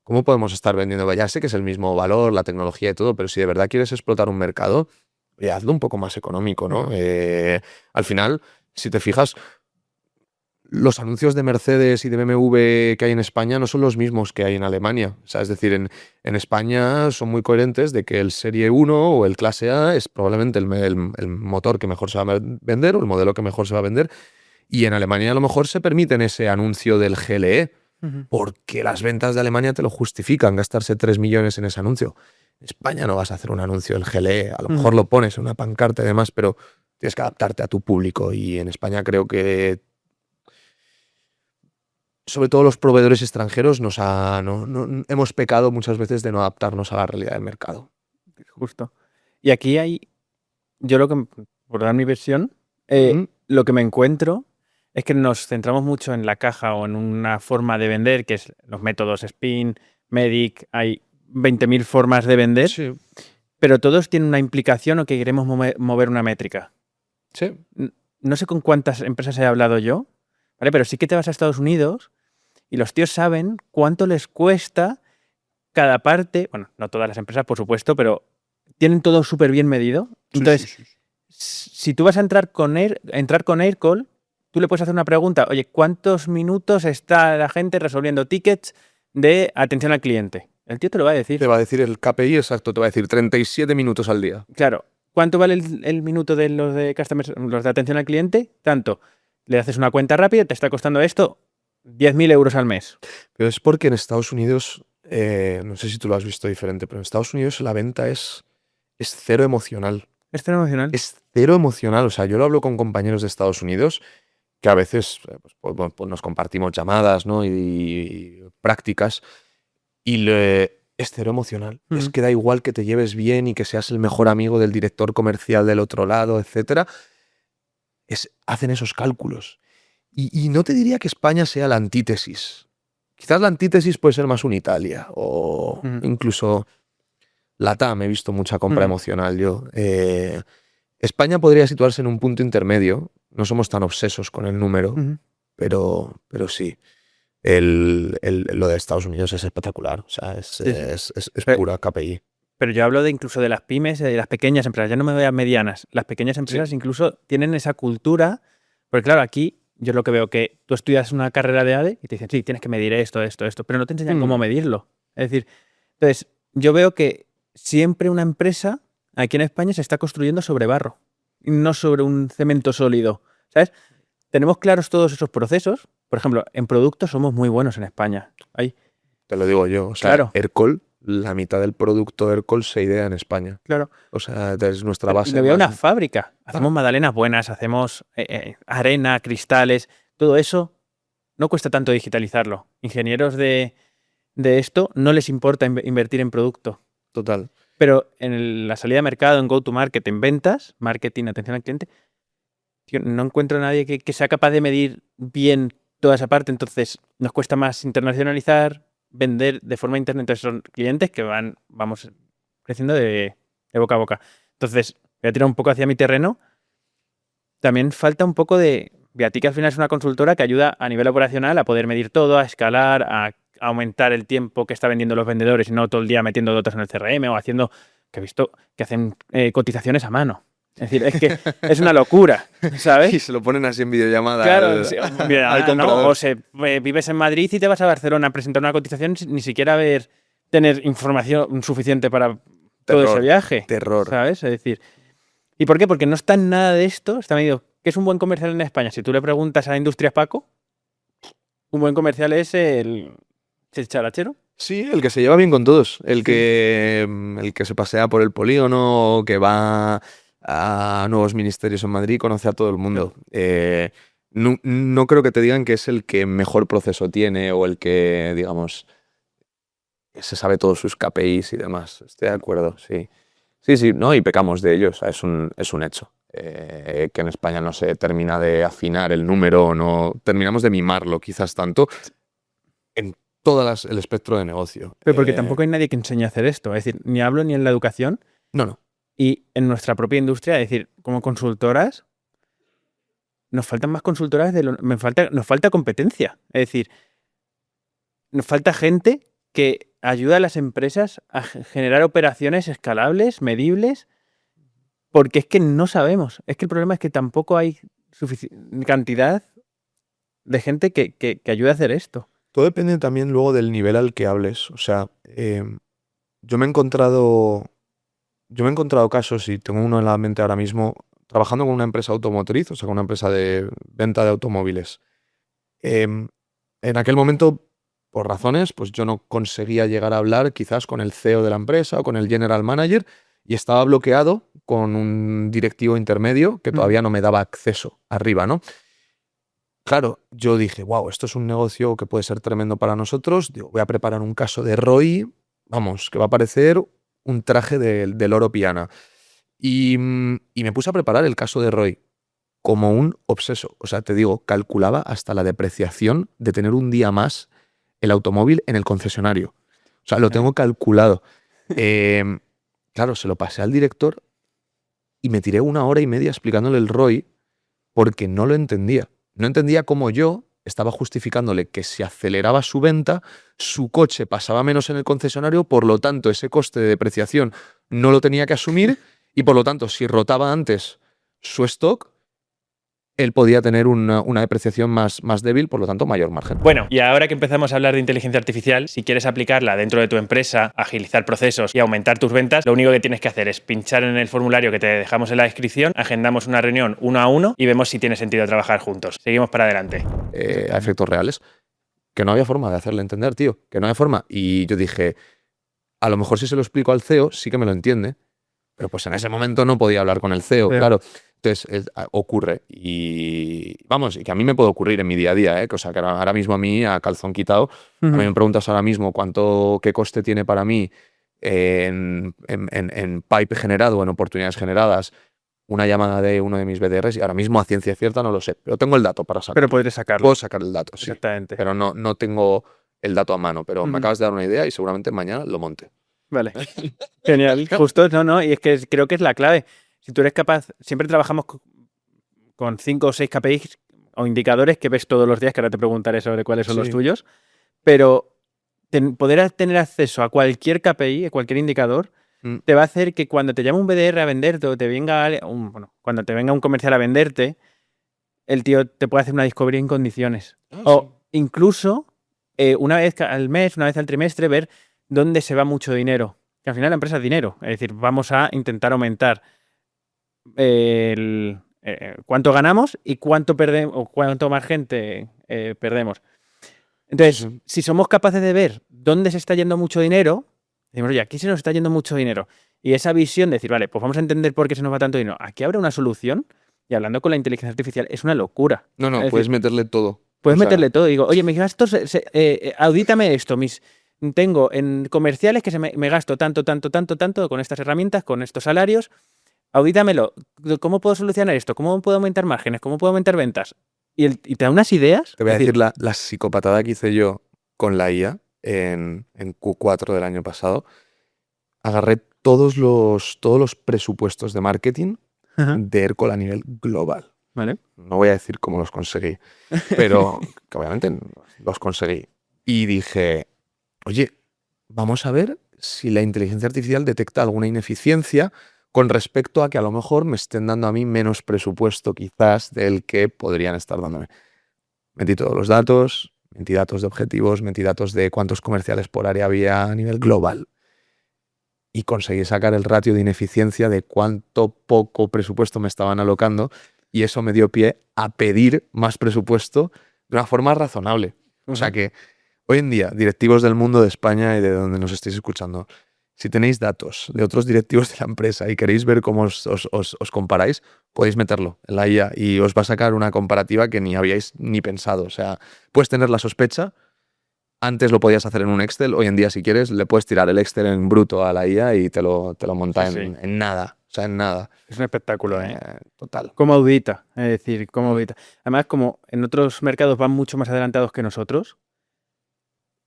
¿cómo podemos estar vendiendo? Ya sé que es el mismo valor, la tecnología y todo, pero si de verdad quieres explotar un mercado, hazlo un poco más económico, ¿no? Al final, si te fijas, los anuncios de Mercedes y de BMW que hay en España no son los mismos que hay en Alemania. O sea, es decir, en España son muy coherentes de que el Serie 1 o el Clase A es probablemente el motor que mejor se va a vender o el modelo que mejor se va a vender. Y en Alemania a lo mejor se permiten ese anuncio del GLE porque las ventas de Alemania te lo justifican, gastarse 3 millones en ese anuncio. En España no vas a hacer un anuncio del GLE, a lo mejor lo pones en una pancarta y demás, pero tienes que adaptarte a tu público. Y en España creo que sobre todo los proveedores extranjeros hemos pecado muchas veces de no adaptarnos a la realidad del mercado. Justo. Y aquí por dar mi versión, lo que me encuentro es que nos centramos mucho en la caja o en una forma de vender, que es los métodos Spin, Medic, hay 20.000 formas de vender, Sí, pero todos tienen una implicación o que queremos mover una métrica. sí. No sé con cuántas empresas he hablado yo, ¿vale? Pero sí que te vas a Estados Unidos y los tíos saben cuánto les cuesta cada parte, bueno, no todas las empresas, por supuesto, pero tienen todo súper bien medido. Sí, Entonces, sí, sí. si tú vas a entrar con Aircall, tú le puedes hacer una pregunta, oye, ¿cuántos minutos está la gente resolviendo tickets de atención al cliente? El tío te lo va a decir. Te va a decir el KPI exacto, te va a decir 37 minutos al día. Claro, ¿cuánto vale el minuto de los de los de atención al cliente? Tanto. Le haces una cuenta rápida, te está costando esto 10.000 euros al mes. Pero es porque en Estados Unidos, no sé si tú lo has visto diferente, pero en Estados Unidos la venta es cero emocional. Esto es emocional. Es cero emocional. O sea, yo lo hablo con compañeros de Estados Unidos que a veces pues nos compartimos llamadas, ¿no? y prácticas y es cero emocional. Es que da igual que te lleves bien y que seas el mejor amigo del director comercial del otro lado, etcétera. Hacen esos cálculos. Y no te diría que España sea la antítesis. Quizás la antítesis puede ser más un Italia o incluso LATAM. He visto mucha compra emocional yo. España podría situarse en un punto intermedio. No somos tan obsesos con el número, pero sí. Lo de Estados Unidos es espectacular. O sea, es pura KPI. Pero yo hablo incluso de las pymes, de las pequeñas empresas. Ya no me voy a medianas. Las pequeñas empresas incluso tienen esa cultura. Porque claro, aquí yo es lo que veo, que tú estudias una carrera de ADE y te dicen, sí, tienes que medir esto, pero no te enseñan cómo medirlo. Es decir, entonces, yo veo que siempre una empresa aquí en España se está construyendo sobre barro, y no sobre un cemento sólido, ¿sabes? Tenemos claros todos esos procesos. Por ejemplo, en productos somos muy buenos en España. Te lo digo yo. O sea, Claro. Aircall, la mitad del producto de Aircall se idea en España. Claro. O sea, es nuestra base. Le voy a una fábrica. Hacemos magdalenas buenas, hacemos arena, cristales. Todo eso no cuesta tanto digitalizarlo. Ingenieros de esto no les importa invertir en producto. Total. Pero en la salida de mercado, en go-to-market, en ventas, marketing, atención al cliente, tío, no encuentro a nadie que sea capaz de medir bien toda esa parte. Entonces, nos cuesta más internacionalizar, vender de forma interna. Entonces, son clientes que vamos creciendo de boca a boca. Entonces, voy a tirar un poco hacia mi terreno. También falta un poco de... Viatic al final es una consultora que ayuda a nivel operacional a poder medir todo, a escalar, a aumentar el tiempo que está vendiendo los vendedores y no todo el día metiendo datos en el CRM o haciendo, que he visto que hacen cotizaciones a mano. Es decir, es que es una locura, ¿sabes? Y se lo ponen así en videollamada Claro, al comprador. ¿no? O vives en Madrid y te vas a Barcelona a presentar una cotización ni siquiera tener información suficiente para todo ese viaje. Terror. ¿Sabes? Es decir, ¿y por qué? Porque no está en nada de esto. Está medido. ¿Qué es un buen comercial en España? Si tú le preguntas a Industrias Paco, un buen comercial es el charachero. Sí, el que se lleva bien con todos. El que se pasea por el polígono, que va a nuevos ministerios en Madrid, conoce a todo el mundo. No creo que te digan que es el que mejor proceso tiene o el que, digamos, se sabe todos sus KPIs y demás. Estoy de acuerdo, sí. Sí, no, y pecamos de ello. O sea, es un hecho. Que en España no se termina de afinar el número, no terminamos de mimarlo quizás tanto en todo el espectro de negocio. Pero porque tampoco hay nadie que enseñe a hacer esto. Es decir, ni hablo ni en la educación. No. Y en nuestra propia industria, es decir, como consultoras, nos faltan más consultoras, nos falta competencia. Es decir, nos falta gente que ayuda a las empresas a generar operaciones escalables, medibles, porque es que no sabemos. Es que el problema es que tampoco hay suficiente cantidad de gente que ayude a hacer esto. Todo depende también luego del nivel al que hables. O sea, yo me he encontrado casos, y tengo uno en la mente ahora mismo, trabajando con una empresa automotriz, o sea, con una empresa de venta de automóviles. En aquel momento, por razones, pues yo no conseguía llegar a hablar quizás con el CEO de la empresa o con el general manager y estaba bloqueado con un directivo intermedio que todavía no me daba acceso arriba, ¿no? Claro, yo dije, wow, esto es un negocio que puede ser tremendo para nosotros. Digo, voy a preparar un caso de ROI, vamos, que va a parecer un traje del oro piana. Y me puse a preparar el caso de ROI como un obseso. O sea, te digo, calculaba hasta la depreciación de tener un día más el automóvil en el concesionario. O sea, lo tengo calculado. Claro, se lo pasé al director y me tiré 1 hora y media explicándole el ROI porque no lo entendía. No entendía cómo yo estaba justificándole que si aceleraba su venta, su coche pasaba menos en el concesionario, por lo tanto, ese coste de depreciación no lo tenía que asumir y, por lo tanto, si rotaba antes su stock, él podía tener una depreciación más débil, por lo tanto, mayor margen. Bueno, y ahora que empezamos a hablar de inteligencia artificial, si quieres aplicarla dentro de tu empresa, agilizar procesos y aumentar tus ventas, lo único que tienes que hacer es pinchar en el formulario que te dejamos en la descripción, agendamos una reunión 1 a 1 y vemos si tiene sentido trabajar juntos. Seguimos para adelante. A efectos reales. Que no había forma de hacerle entender, tío. Que no había forma. Y yo dije, a lo mejor si se lo explico al CEO, sí que me lo entiende. Pero pues en ese momento no podía hablar con el CEO, Sí. claro. Entonces ocurre. Y vamos, y que a mí me puede ocurrir en mi día a día, ¿eh? O sea, que ahora mismo a mí, a calzón quitado, a mí me preguntas ahora mismo qué coste tiene para mí en pipe generado, en oportunidades generadas, una llamada de uno de mis BDRs, y ahora mismo a ciencia cierta no lo sé, pero tengo el dato para sacar. Pero podré sacarlo. Puedo sacar el dato, sí. Exactamente. Pero no tengo el dato a mano, pero me acabas de dar una idea y seguramente mañana lo monte. Vale. Genial. Justo, no, y es que creo que es la clave. Si tú eres capaz, siempre trabajamos con 5 o 6 KPIs o indicadores que ves todos los días, que ahora te preguntaré sobre cuáles son los tuyos, pero poder tener acceso a cualquier KPI, a cualquier indicador, te va a hacer que cuando te llame un BDR a venderte o cuando te venga un comercial a venderte, el tío te puede hacer una discovery en condiciones. O incluso una vez al mes, una vez al trimestre, ver dónde se va mucho dinero. Que al final la empresa es dinero. Es decir, vamos a intentar aumentar cuánto ganamos y cuánto perdemos o cuánto margen perdemos. Entonces, si somos capaces de ver dónde se está yendo mucho dinero, decimos, oye, aquí se nos está yendo mucho dinero. Y esa visión de decir, vale, pues vamos a entender por qué se nos va tanto dinero. Aquí habrá una solución. Y hablando con la inteligencia artificial, es una locura. No, Es decir, puedes meterle todo. Puedes meterle todo. Digo, oye, mis gastos, audítame esto. Tengo en comerciales que me gasto tanto con estas herramientas, con estos salarios. Audítamelo. ¿Cómo puedo solucionar esto? ¿Cómo puedo aumentar márgenes? ¿Cómo puedo aumentar ventas? Y te da unas ideas. Te voy a decir la psicopatada que hice yo con la IA en Q4 del año pasado. Agarré todos los presupuestos de marketing de Aircall a nivel global. Vale. No voy a decir cómo los conseguí, pero que obviamente los conseguí. Y dije, oye, vamos a ver si la inteligencia artificial detecta alguna ineficiencia con respecto a que a lo mejor me estén dando a mí menos presupuesto quizás del que podrían estar dándome. Metí todos los datos, metí datos de objetivos, metí datos de cuántos comerciales por área había a nivel global. Y conseguí sacar el ratio de ineficiencia de cuánto poco presupuesto me estaban alocando, y eso me dio pie a pedir más presupuesto de una forma razonable. O sea que hoy en día, directivos del mundo de España y de donde nos estéis escuchando, si tenéis datos de otros directivos de la empresa y queréis ver cómo os comparáis, podéis meterlo en la IA y os va a sacar una comparativa que ni habíais ni pensado. O sea, puedes tener la sospecha. Antes lo podías hacer en un Excel, hoy en día si quieres le puedes tirar el Excel en bruto a la IA y te lo monta en nada, o sea, en nada. Es un espectáculo, Total. ¿Cómo audita? Es decir, ¿cómo audita? Además, como en otros mercados van mucho más adelantados que nosotros,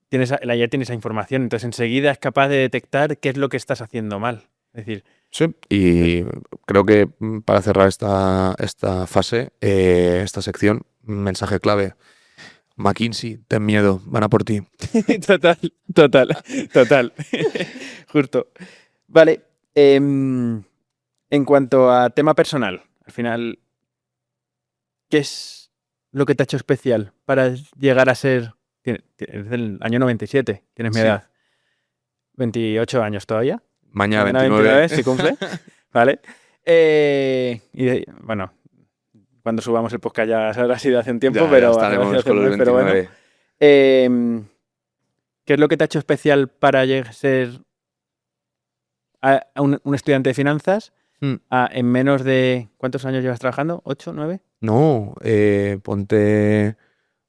la IA tiene esa información, entonces enseguida es capaz de detectar qué es lo que estás haciendo mal. Es decir, sí, y creo que para cerrar esta fase, esta sección, mensaje clave. McKinsey, ten miedo, van a por ti. Total. Justo. Vale. En cuanto a tema personal, al final, ¿qué es lo que te ha hecho especial para llegar a ser... Eres del año 97, tienes mi edad. 28 años todavía. Mañana 29. Se cumple. Vale. Bueno, cuando subamos el podcast ya habrá sido hace un tiempo, pero estaremos con los 29. Bueno, ¿qué es lo que te ha hecho especial para ser un estudiante de finanzas en menos de... ¿Cuántos años llevas trabajando? ¿8, 9? No, ponte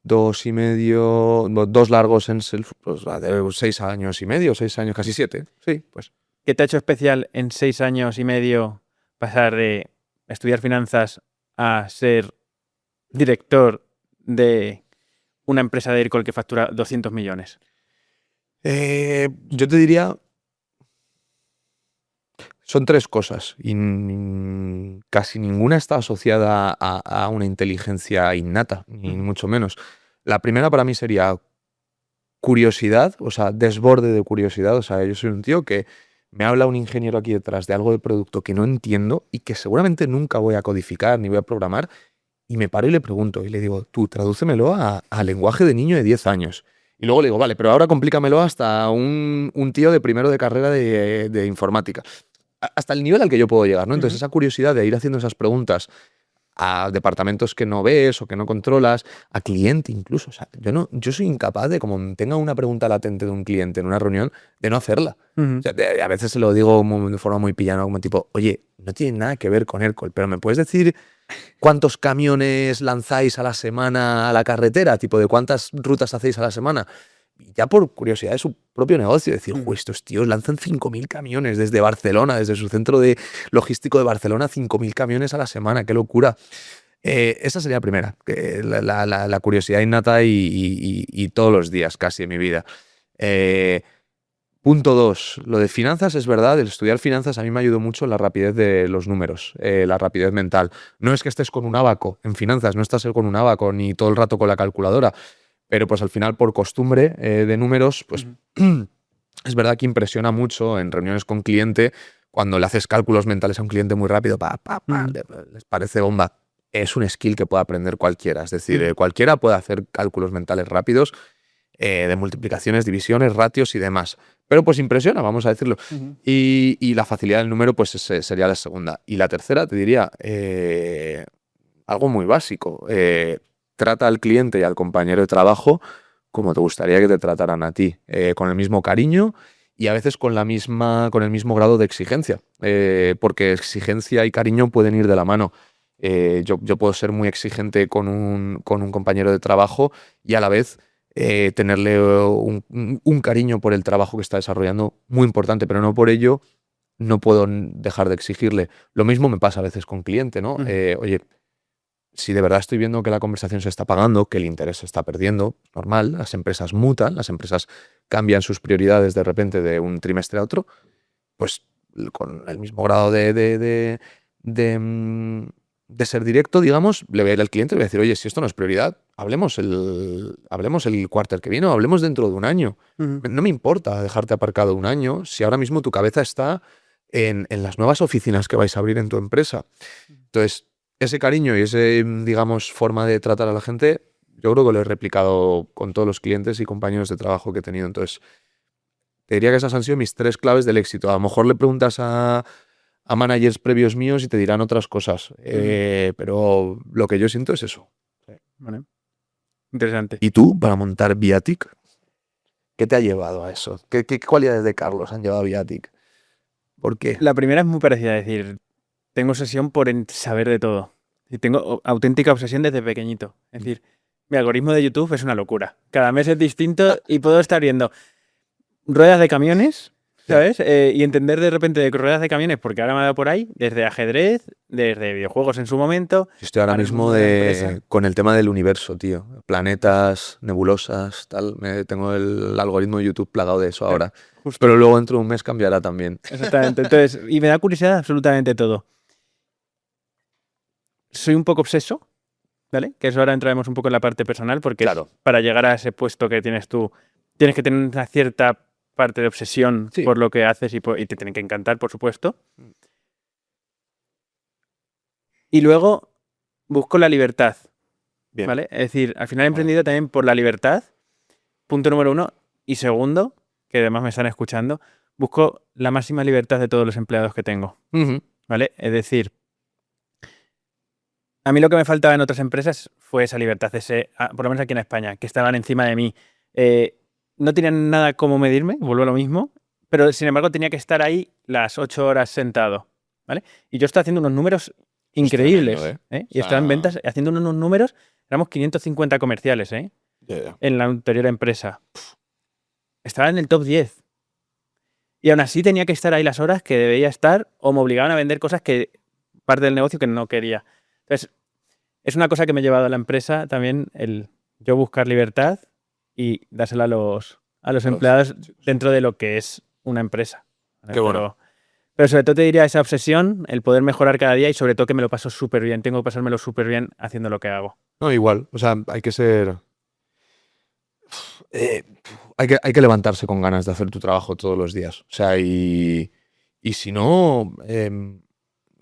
2,5, 2 largos en Self, pues, de 6 años y medio, 6 años, casi 7. Sí, pues. ¿Qué te ha hecho especial en 6 años y medio pasar de estudiar finanzas a ser director de una empresa de alcohol que factura 200 millones? Yo te diría, son tres cosas y casi ninguna está asociada a una inteligencia innata, ni mucho menos. La primera para mí sería curiosidad, o sea, desborde de curiosidad. O sea, yo soy un tío que me habla un ingeniero aquí detrás de algo de producto que no entiendo y que seguramente nunca voy a codificar ni voy a programar, y me paro y le pregunto y le digo, tú, tradúcemelo a lenguaje de niño de 10 años. Y luego le digo, vale, pero ahora complícamelo hasta un tío de primero de carrera de informática. Hasta el nivel al que yo puedo llegar, ¿no? Entonces, esa curiosidad de ir haciendo esas preguntas a departamentos que no ves o que no controlas, a cliente incluso. O sea, yo soy incapaz de, como tenga una pregunta latente de un cliente en una reunión, de no hacerla. O sea, a veces se lo digo de forma muy pillana, como tipo, oye, no tiene nada que ver con Aircall, pero ¿me puedes decir cuántos camiones lanzáis a la semana a la carretera? Tipo, ¿de cuántas rutas hacéis a la semana? Y ya por curiosidad de su propio negocio, decir, estos tíos lanzan 5.000 camiones desde Barcelona, desde su centro de logístico de Barcelona, 5.000 camiones a la semana, qué locura. Esa sería la primera, la curiosidad innata y todos los días casi en mi vida. Punto 2, lo de finanzas es verdad, el estudiar finanzas a mí me ayudó mucho en la rapidez de los números, la rapidez mental. No es que estés con un abaco en finanzas, no estás con un abaco ni todo el rato con la calculadora, pero pues al final por costumbre de números, pues es verdad que impresiona mucho en reuniones con cliente cuando le haces cálculos mentales a un cliente muy rápido, les parece bomba. Es un skill que puede aprender cualquiera, es decir, cualquiera puede hacer cálculos mentales rápidos de multiplicaciones, divisiones, ratios y demás. Pero pues impresiona, vamos a decirlo. Y la facilidad del número pues sería la segunda. Y la tercera, te diría, algo muy básico. Trata al cliente y al compañero de trabajo como te gustaría que te trataran a ti, con el mismo cariño y a veces con el mismo grado de exigencia, porque exigencia y cariño pueden ir de la mano. Yo puedo ser muy exigente con un compañero de trabajo y a la vez tenerle un cariño por el trabajo que está desarrollando muy importante, pero no por ello no puedo dejar de exigirle. Lo mismo me pasa a veces con cliente, ¿no? Oye, si de verdad estoy viendo que la conversación se está apagando, que el interés se está perdiendo, normal, las empresas mutan, las empresas cambian sus prioridades de repente de un trimestre a otro, pues con el mismo grado de ser directo, digamos, le voy a ir al cliente y le voy a decir, oye, si esto no es prioridad, hablemos el quarter que viene o hablemos dentro de un año. No me importa dejarte aparcado un año si ahora mismo tu cabeza está en las nuevas oficinas que vais a abrir en tu empresa. Entonces, ese cariño y ese, digamos, forma de tratar a la gente, yo creo que lo he replicado con todos los clientes y compañeros de trabajo que he tenido. Entonces, te diría que esas han sido mis tres claves del éxito. A lo mejor le preguntas a managers previos míos y te dirán otras cosas, pero lo que yo siento es eso. Vale. Interesante. ¿Y tú, para montar Viatic, qué te ha llevado a eso? ¿Qué cualidades de Carlos han llevado a Viatic? ¿Por qué? La primera es muy parecida, es decir, tengo obsesión por saber de todo. Y tengo auténtica obsesión desde pequeñito. Es decir, mi algoritmo de YouTube es una locura. Cada mes es distinto y puedo estar viendo ruedas de camiones, ¿sabes? Y entender de repente de ruedas de camiones, porque ahora me ha dado por ahí, desde ajedrez, desde videojuegos en su momento. Yo estoy ahora mismo con el tema del universo, tío. Planetas, nebulosas, tal. Tengo el algoritmo de YouTube plagado de eso ahora. Justo. Pero luego dentro de un mes cambiará también. Exactamente. Entonces, y me da curiosidad absolutamente todo. Soy un poco obseso, ¿vale? Que eso ahora entraremos un poco en la parte personal, porque claro, para llegar a ese puesto que tienes tú, tienes que tener una cierta parte de obsesión por lo que haces y te tienen que encantar, por supuesto. Y luego busco la libertad. Bien. ¿Vale? Es decir, al final he emprendido también por la libertad, punto número 1. Y segundo, que además me están escuchando, busco la máxima libertad de todos los empleados que tengo. ¿Vale? Es decir, a mí lo que me faltaba en otras empresas fue esa libertad, por lo menos aquí en España, que estaban encima de mí. No tenían nada como medirme, vuelvo a lo mismo, pero sin embargo tenía que estar ahí las 8 horas sentado, ¿vale? Y yo estaba haciendo unos números increíbles, tremendo, y estaba en ventas haciendo unos números, éramos 550 comerciales, en la anterior empresa. Estaba en el top 10. Y aún así tenía que estar ahí las horas que debía estar o me obligaban a vender cosas que parte del negocio que no quería. Entonces, es una cosa que me he llevado a la empresa también, el yo buscar libertad y dársela a los empleados dentro de lo que es una empresa. ¿Vale? Qué bueno. Pero sobre todo te diría esa obsesión, el poder mejorar cada día y sobre todo que me lo paso súper bien. Tengo que pasármelo súper bien haciendo lo que hago. No, igual. O sea, hay que ser... hay que levantarse con ganas de hacer tu trabajo todos los días. O sea, y si no...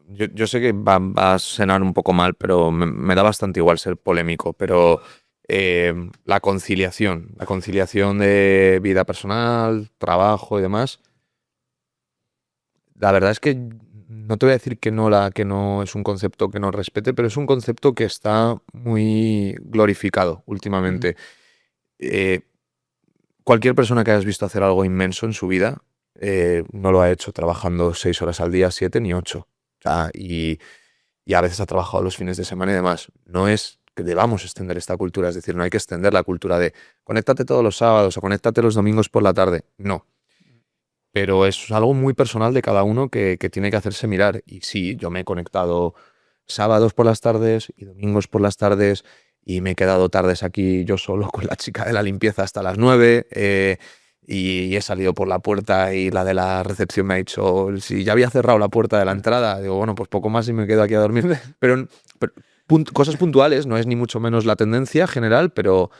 yo sé que va a sonar un poco mal, pero me da bastante igual ser polémico, pero la conciliación de vida personal, trabajo y demás, la verdad es que no te voy a decir que no es un concepto que no respete, pero es un concepto que está muy glorificado últimamente. Eh, cualquier persona que hayas visto hacer algo inmenso en su vida no lo ha hecho trabajando 6 horas al día, 7 ni 8. O sea, y a veces ha trabajado los fines de semana y demás. No es que debamos extender esta cultura, es decir, no hay que extender la cultura de conéctate todos los sábados o conéctate los domingos por la tarde. No. Pero es algo muy personal de cada uno que tiene que hacerse mirar. Y sí, yo me he conectado sábados por las tardes y domingos por las tardes y me he quedado tardes aquí yo solo con la chica de la limpieza hasta las 9. Y he salido por la puerta y la de la recepción me ha dicho, si ya había cerrado la puerta de la entrada, digo, bueno, pues poco más y me quedo aquí a dormir. Pero cosas puntuales, no es ni mucho menos la tendencia general, pero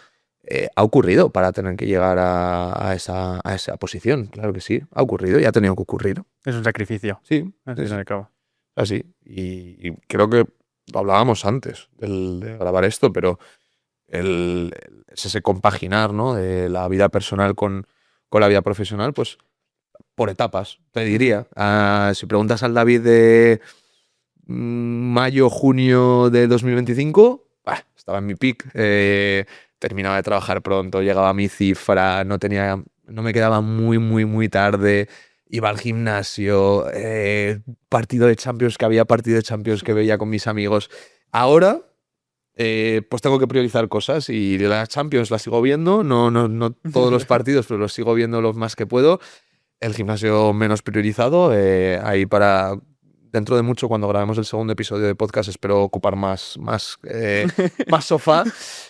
ha ocurrido para tener que llegar a esa posición. Claro que sí, ha ocurrido y ha tenido que ocurrir. Es un sacrificio. Sí, Al fin y al cabo. así. Y creo que lo hablábamos antes de grabar esto, pero es ese compaginar, ¿no? De la vida personal con la vida profesional, pues por etapas, te diría. Si preguntas al David de mayo, junio de 2025, estaba en mi peak. Terminaba de trabajar pronto, llegaba a mi cifra, no me quedaba muy, muy, muy tarde. Iba al gimnasio, partido de Champions que veía con mis amigos. Ahora, pues tengo que priorizar cosas y las Champions las sigo viendo, no todos los partidos, pero los sigo viendo lo más que puedo. El gimnasio menos priorizado, ahí para... Dentro de mucho, cuando grabemos el segundo episodio de podcast, espero ocupar más sofá.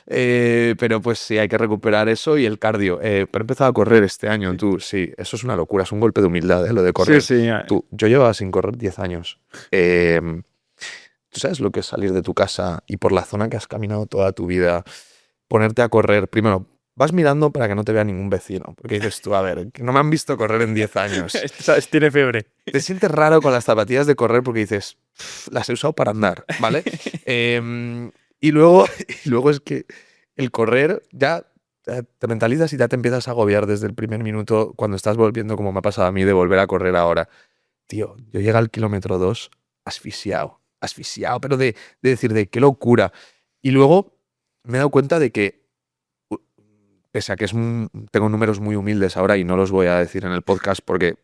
Pero pues sí, hay que recuperar eso y el cardio. Pero he empezado a correr este año, tú. Sí, eso es una locura, es un golpe de humildad, lo de correr. Sí, sí. Yo llevaba sin correr 10 años. ¿Tú sabes lo que es salir de tu casa y por la zona que has caminado toda tu vida, ponerte a correr? Primero, vas mirando para que no te vea ningún vecino. Porque dices tú, a ver, que no me han visto correr en 10 años. Tiene fiebre. Te sientes raro con las zapatillas de correr porque dices, las he usado para andar, ¿vale? Y luego es que el correr ya te mentalizas y ya te empiezas a agobiar desde el primer minuto cuando estás volviendo, como me ha pasado a mí, de volver a correr ahora. Tío, yo llegué al kilómetro 2 asfixiado, pero de decir, de qué locura. Y luego me he dado cuenta de que, pese a que tengo números muy humildes ahora y no los voy a decir en el podcast porque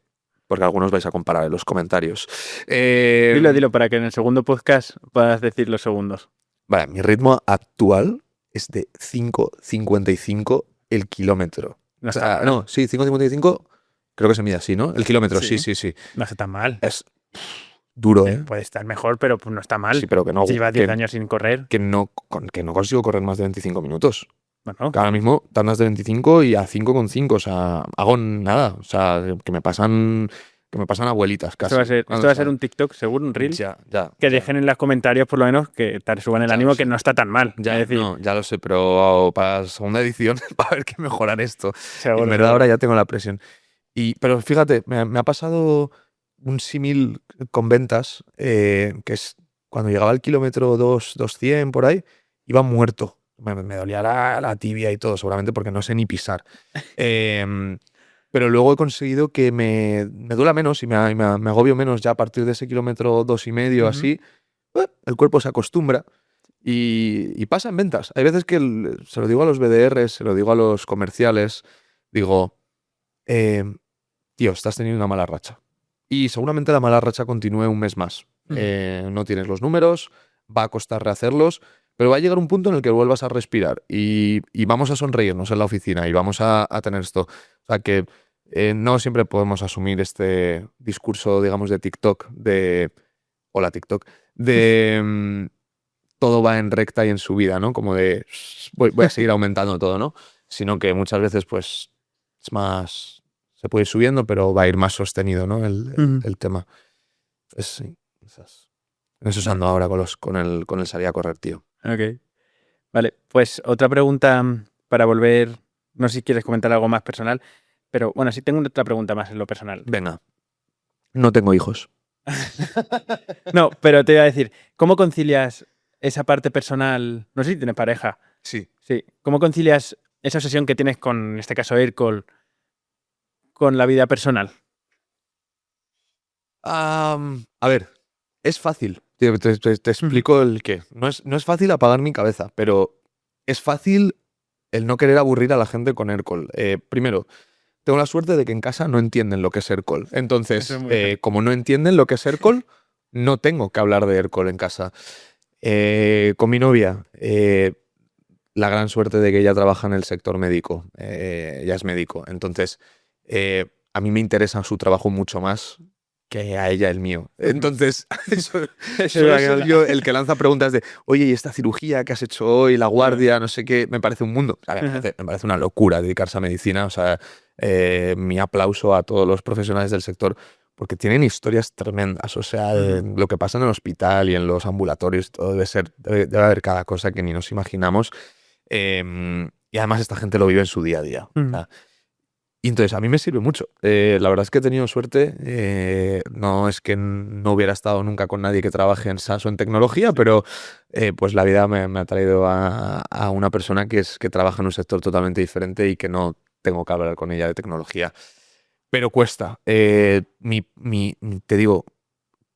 algunos vais a comparar en los comentarios. Dilo, para que en el segundo podcast puedas decir los segundos. Vale, mi ritmo actual es de 5,55 el kilómetro. No, sí, 5,55 creo que se mide así, ¿no? El kilómetro, sí. No está tan mal. Es duro, ¿eh? Puede estar mejor, pero no está mal. Sí, pero que no. Lleva 10 años sin correr. Que no consigo correr más de 25 minutos. Bueno. Que ahora mismo tandas de 25 y a 5,5. O sea, hago nada. O sea, que me pasan abuelitas casi. Esto va a ser un TikTok, seguro, un reel. Ya. Que dejen en los comentarios, por lo menos, que te suban el ánimo, que no está tan mal. Ya, es decir, no, ya lo sé, pero para la segunda edición va a haber que mejorar esto. Seguro, en verdad, ahora ya tengo la presión. Pero fíjate, me ha pasado un símil con ventas, que es cuando llegaba al kilómetro 200 por ahí, iba muerto. Me dolía la tibia y todo, seguramente porque no sé ni pisar. Pero luego he conseguido que me duela menos y me agobio menos ya a partir de ese kilómetro 2,5 así. El cuerpo se acostumbra y pasa en ventas. Hay veces que se lo digo a los BDRs, se lo digo a los comerciales, digo, tío, estás teniendo una mala racha. Y seguramente la mala racha continúe un mes más. No tienes los números, va a costar rehacerlos, pero va a llegar un punto en el que vuelvas a respirar y vamos a sonreírnos en la oficina y vamos a tener esto. O sea que no siempre podemos asumir este discurso, digamos, de TikTok, hola TikTok, todo va en recta y en subida, ¿no? Como de voy a seguir aumentando todo, ¿no? Sino que muchas veces pues es más, se puede ir subiendo, pero va a ir más sostenido, ¿no? El tema. Pues sí, en eso ando ahora con el salir a correr, tío. Ok. Vale, pues otra pregunta para volver, no sé si quieres comentar algo más personal, pero bueno, sí tengo otra pregunta más en lo personal. Venga, no tengo hijos. No, pero te iba a decir, ¿cómo concilias esa parte personal? No sé si tienes pareja. Sí. Sí. ¿Cómo concilias esa obsesión que tienes con, en este caso, Aircall, con la vida personal? A ver, es fácil. Te explico el qué. No es fácil apagar mi cabeza, pero es fácil el no querer aburrir a la gente con Aircall. Primero, tengo la suerte de que en casa no entienden lo que es Aircall. Entonces, Eso es muy bien. como no entienden lo que es Aircall, no tengo que hablar de Aircall en casa. Con mi novia, la gran suerte de que ella trabaja en el sector médico. Ella es médico. Entonces, a mí me interesa su trabajo mucho más que a ella el mío. Entonces, soy yo el que lanza preguntas de, oye, ¿y esta cirugía que has hecho hoy, la guardia, no sé qué? Me parece un mundo. O sea, me parece una locura dedicarse a medicina. O sea, mi aplauso a todos los profesionales del sector porque tienen historias tremendas. O sea, lo que pasa en el hospital y en los ambulatorios, todo debe haber cada cosa que ni nos imaginamos. Y además esta gente lo vive en su día a día. O sea, y entonces a mí me sirve mucho. La verdad es que he tenido suerte. No es que no hubiera estado nunca con nadie que trabaje en SaaS o en tecnología, pero pues la vida me ha traído a una persona que trabaja en un sector totalmente diferente y que no tengo que hablar con ella de tecnología. Pero cuesta. Te digo,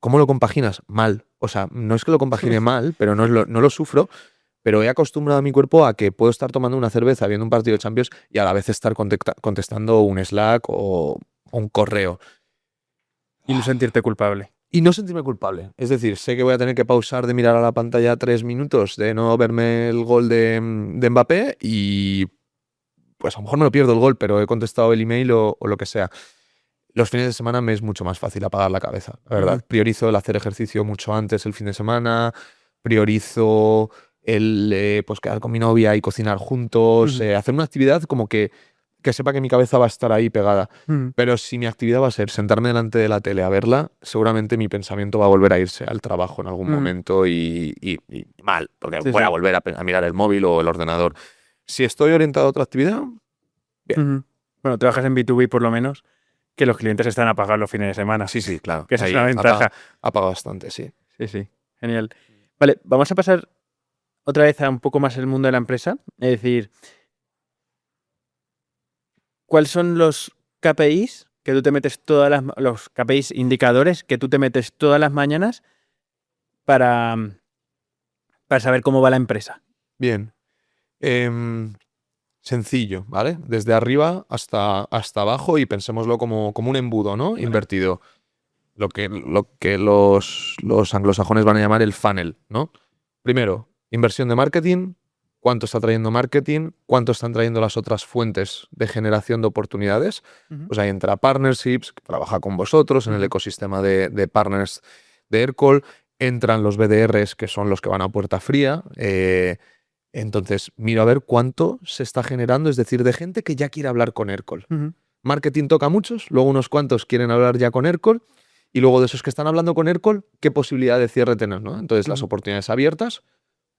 ¿cómo lo compaginas? Mal. O sea, no es que lo compagine mal, pero no lo sufro. Pero he acostumbrado a mi cuerpo a que puedo estar tomando una cerveza viendo un partido de Champions y a la vez estar contestando un Slack o un correo. Y no sentirte culpable. Y no sentirme culpable. Es decir, sé que voy a tener que pausar de mirar a la pantalla 3 minutos, de no verme el gol de Mbappé y pues a lo mejor me lo pierdo el gol, pero he contestado el email o lo que sea. Los fines de semana me es mucho más fácil apagar la cabeza, la verdad. Priorizo el hacer ejercicio mucho antes el fin de semana, priorizo el pues quedar con mi novia y cocinar juntos, hacer una actividad como que sepa que mi cabeza va a estar ahí pegada. Pero si mi actividad va a ser sentarme delante de la tele a verla, seguramente mi pensamiento va a volver a irse al trabajo en algún momento y mal, porque voy a volver a mirar el móvil o el ordenador. Si estoy orientado a otra actividad, bien. Bueno, trabajas en B2B por lo menos, que los clientes están a pagar los fines de semana. Sí, claro. Que esa es una ventaja. Apaga bastante, sí. Sí, genial. Vale, vamos a pasar otra vez a un poco más el mundo de la empresa. Es decir, ¿cuáles son los KPIs que tú te metes los KPIs indicadores que tú te metes todas las mañanas para saber cómo va la empresa? Bien. Sencillo, ¿vale? Desde arriba hasta abajo y pensémoslo como un embudo, ¿no? Vale. Invertido. Lo que los anglosajones van a llamar el funnel, ¿no? Primero, inversión de marketing, cuánto está trayendo marketing, cuánto están trayendo las otras fuentes de generación de oportunidades. Pues ahí entra Partnerships, que trabaja con vosotros en el ecosistema de partners de Aircall. Entran los BDRs, que son los que van a puerta fría. Entonces, miro a ver cuánto se está generando, es decir, de gente que ya quiere hablar con Aircall. Marketing toca a muchos, luego unos cuantos quieren hablar ya con Aircall, y luego de esos que están hablando con Aircall, ¿qué posibilidad de cierre tener, ¿no? Entonces, las oportunidades abiertas,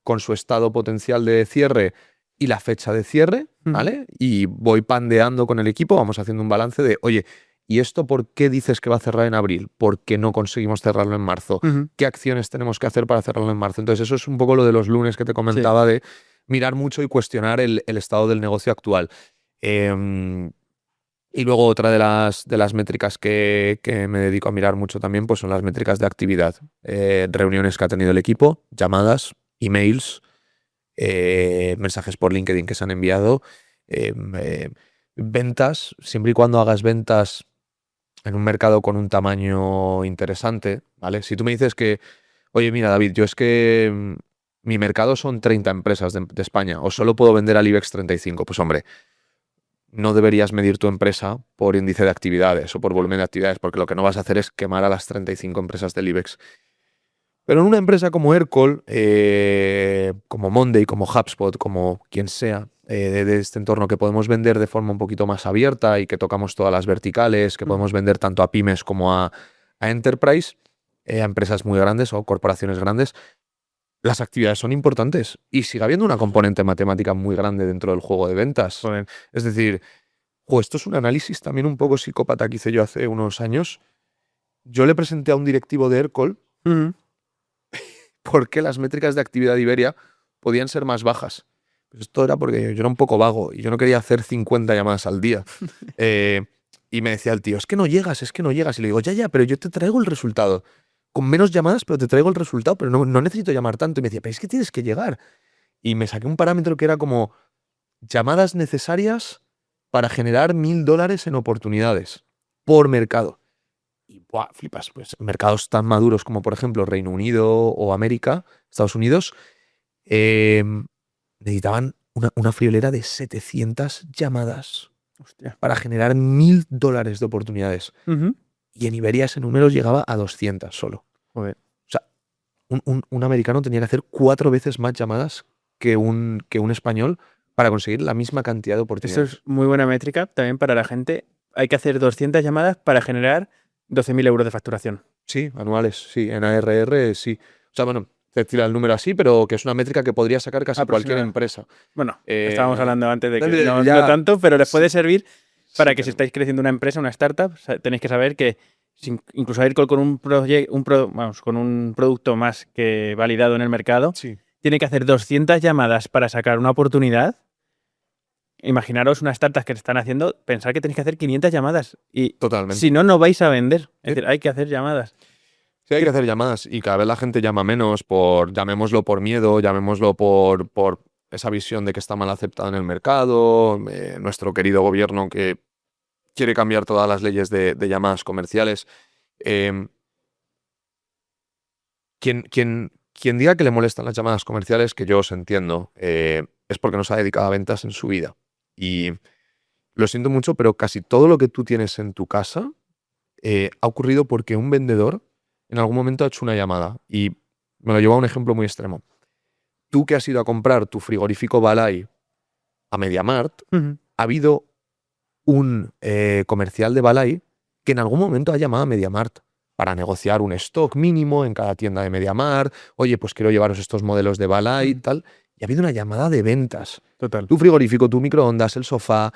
con su estado potencial de cierre y la fecha de cierre, ¿vale? Y voy pandeando con el equipo, vamos haciendo un balance de, oye, ¿y esto por qué dices que va a cerrar en abril? ¿Por qué no conseguimos cerrarlo en marzo? ¿Qué acciones tenemos que hacer para cerrarlo en marzo? Entonces, eso es un poco lo de los lunes que te comentaba, de mirar mucho y cuestionar el estado del negocio actual. Y luego otra de las métricas que me dedico a mirar mucho también, pues son las métricas de actividad. Reuniones que ha tenido el equipo, llamadas, emails, mensajes por LinkedIn que se han enviado, ventas, siempre y cuando hagas ventas en un mercado con un tamaño interesante, ¿vale? Si tú me dices que, oye, mira, David, yo es que mi mercado son 30 empresas de España o solo puedo vender al IBEX 35, pues hombre, no deberías medir tu empresa por índice de actividades o por volumen de actividades, porque lo que no vas a hacer es quemar a las 35 empresas del IBEX. Pero en una empresa como Aircall, como Monday, como HubSpot, como quien sea, de este entorno que podemos vender de forma un poquito más abierta y que tocamos todas las verticales, que podemos vender tanto a pymes como a enterprise, a empresas muy grandes o corporaciones grandes, las actividades son importantes y sigue habiendo una componente matemática muy grande dentro del juego de ventas. Joder. Es decir, esto es un análisis también un poco psicópata que hice yo hace unos años. Yo le presenté a un directivo de Aircall por qué las métricas de actividad de Iberia podían ser más bajas. Pues esto era porque yo era un poco vago y yo no quería hacer 50 llamadas al día. Y me decía el tío, es que no llegas, es que no llegas. Y le digo, ya, pero yo te traigo el resultado. Con menos llamadas, pero te traigo el resultado, pero no necesito llamar tanto. Y me decía, pero es que tienes que llegar. Y me saqué un parámetro que era como llamadas necesarias para generar $1.000 en oportunidades por mercado. Y ¡buah! Flipas, pues mercados tan maduros como por ejemplo Reino Unido o América, Estados Unidos, necesitaban una friolera de 700 llamadas Hostia. para generar $1.000 de oportunidades. Y en Iberia ese número llegaba a 200 solo. Joder. O sea, un americano tenía que hacer 4 veces más llamadas que un español para conseguir la misma cantidad de Eso oportunidades. es muy buena métrica también para la gente. Hay que hacer 200 llamadas para generar 12.000 euros de facturación. Sí, anuales, sí. En ARR, sí. O sea, bueno, te tira el número así, pero que es una métrica que podría sacar casi cualquier Aproximada. empresa. Bueno, estábamos hablando antes de que dale, no ya. tanto, pero les puede servir para Sí, que si pero- estáis creciendo una empresa, una startup, tenéis que saber que incluso Aircall con con un producto más que validado en el mercado, Sí, tiene que hacer 200 llamadas para sacar una oportunidad. Imaginaros unas startups que están haciendo, pensar que tenéis que hacer 500 llamadas y totalmente. si no, no vais a vender. Es Sí. decir, hay que hacer llamadas. Sí, hay que hacer llamadas y cada vez la gente llama menos llamémoslo por miedo, llamémoslo por esa visión de que está mal aceptado en el mercado, nuestro querido gobierno que quiere cambiar todas las leyes de llamadas comerciales. Quien diga que le molestan las llamadas comerciales, que yo os entiendo, es porque no se ha dedicado a ventas en su vida. Y lo siento mucho, pero casi todo lo que tú tienes en tu casa ha ocurrido porque un vendedor en algún momento ha hecho una llamada. Y me lo llevo a un ejemplo muy extremo. Tú que has ido a comprar tu frigorífico Balay a MediaMarkt, ha habido un comercial de Balay que en algún momento ha llamado a MediaMarkt para negociar un stock mínimo en cada tienda de MediaMarkt. Oye, pues quiero llevaros estos modelos de Balay y tal. Y ha habido una llamada de ventas. Total. Tu frigorífico, tu microondas, el sofá,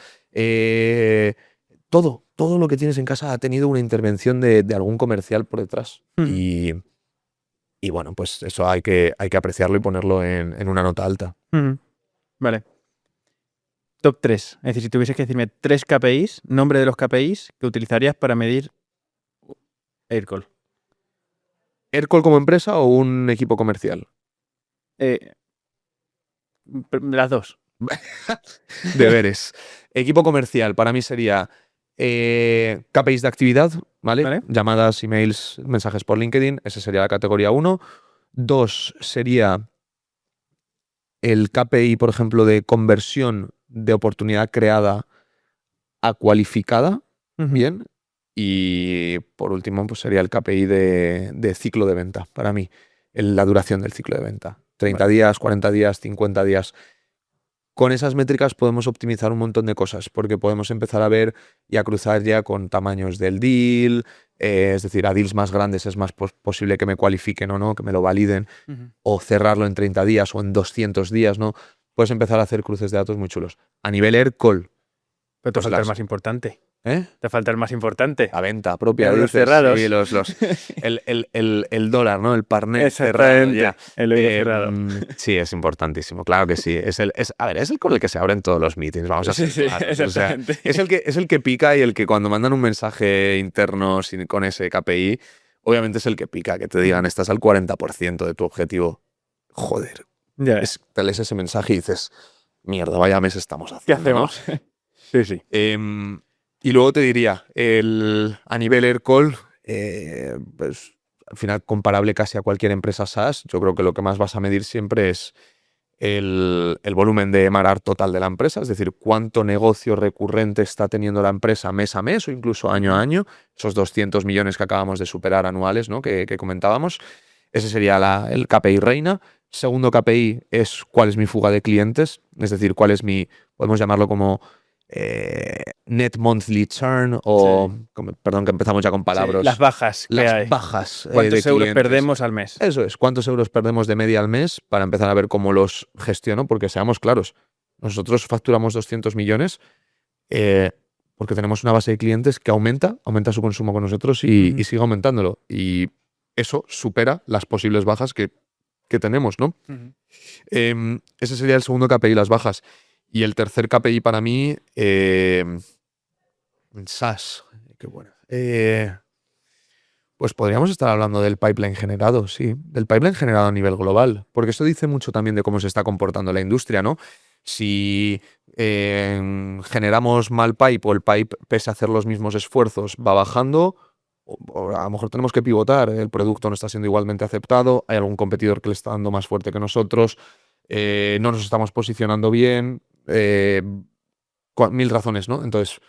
todo lo que tienes en casa ha tenido una intervención de algún comercial por detrás. Y bueno, pues eso hay que apreciarlo y ponerlo en una nota alta. Vale. Top 3. Es decir, si tuvieses que decirme 3 KPIs, nombre de los KPIs que utilizarías para medir Aircall. ¿Aircall como empresa o un equipo comercial? Las dos. Deberes. Equipo comercial para mí sería KPIs de actividad, ¿vale? Llamadas, emails, mensajes por LinkedIn. Esa sería la categoría 1. 2 sería el KPI, por ejemplo, de conversión de oportunidad creada a cualificada. Bien. Y por último, pues sería el KPI de ciclo de venta, para mí, la duración del ciclo de venta. 30 días, 40 días, 50 días. Con esas métricas podemos optimizar un montón de cosas, porque podemos empezar a ver y a cruzar ya con tamaños del deal, es decir, a deals más grandes es más posible que me cualifiquen o no, que me lo validen, o cerrarlo en 30 días o en 200 días, ¿no? Puedes empezar a hacer cruces de datos muy chulos. A nivel Aircall. Pero te falta el más importante. Te falta el más importante. La venta propia. Los cerrados. Sí, el dólar, ¿no? El partner cerrado. Ya. El oído cerrado. Sí, es importantísimo. Claro que sí. Es el con el que se abren todos los meetings. Vamos a ser claros. Exactamente. O sea, es el que pica y el que cuando mandan un mensaje interno con ese KPI, obviamente es el que pica. Que te digan, estás al 40% de tu objetivo. Joder. Ya te lees ese mensaje y dices, mierda, vaya mes estamos haciendo. ¿Qué hacemos? ¿No? Sí. Y luego te diría, a nivel Aircall, pues al final comparable casi a cualquier empresa SaaS, yo creo que lo que más vas a medir siempre es el volumen de MRR total de la empresa, es decir, cuánto negocio recurrente está teniendo la empresa mes a mes o incluso año a año, esos 200 millones que acabamos de superar anuales, ¿no? que comentábamos. Ese sería el KPI reina. Segundo KPI es cuál es mi fuga de clientes, es decir, cuál es podemos llamarlo como net monthly churn o, perdón que empezamos ya con palabras. Las bajas que hay. Bajas ¿Cuántos de euros clientes. perdemos al mes? Eso es, cuántos euros perdemos de media al mes para empezar a ver cómo los gestiono, porque seamos claros, nosotros facturamos 200 millones porque tenemos una base de clientes que aumenta su consumo con nosotros y sigue aumentándolo. Y eso supera las posibles bajas que tenemos, ¿no? Ese sería el segundo KPI, las bajas. Y el tercer KPI para mí, SaaS, qué bueno. Pues podríamos estar hablando del pipeline generado, sí, del pipeline generado a nivel global, porque esto dice mucho también de cómo se está comportando la industria, ¿no? Si generamos mal pipe o el pipe, pese a hacer los mismos esfuerzos, va bajando, o a lo mejor tenemos que pivotar, el producto no está siendo igualmente aceptado, hay algún competidor que le está dando más fuerte que nosotros, no nos estamos posicionando bien, 1000 razones, ¿no? Entonces,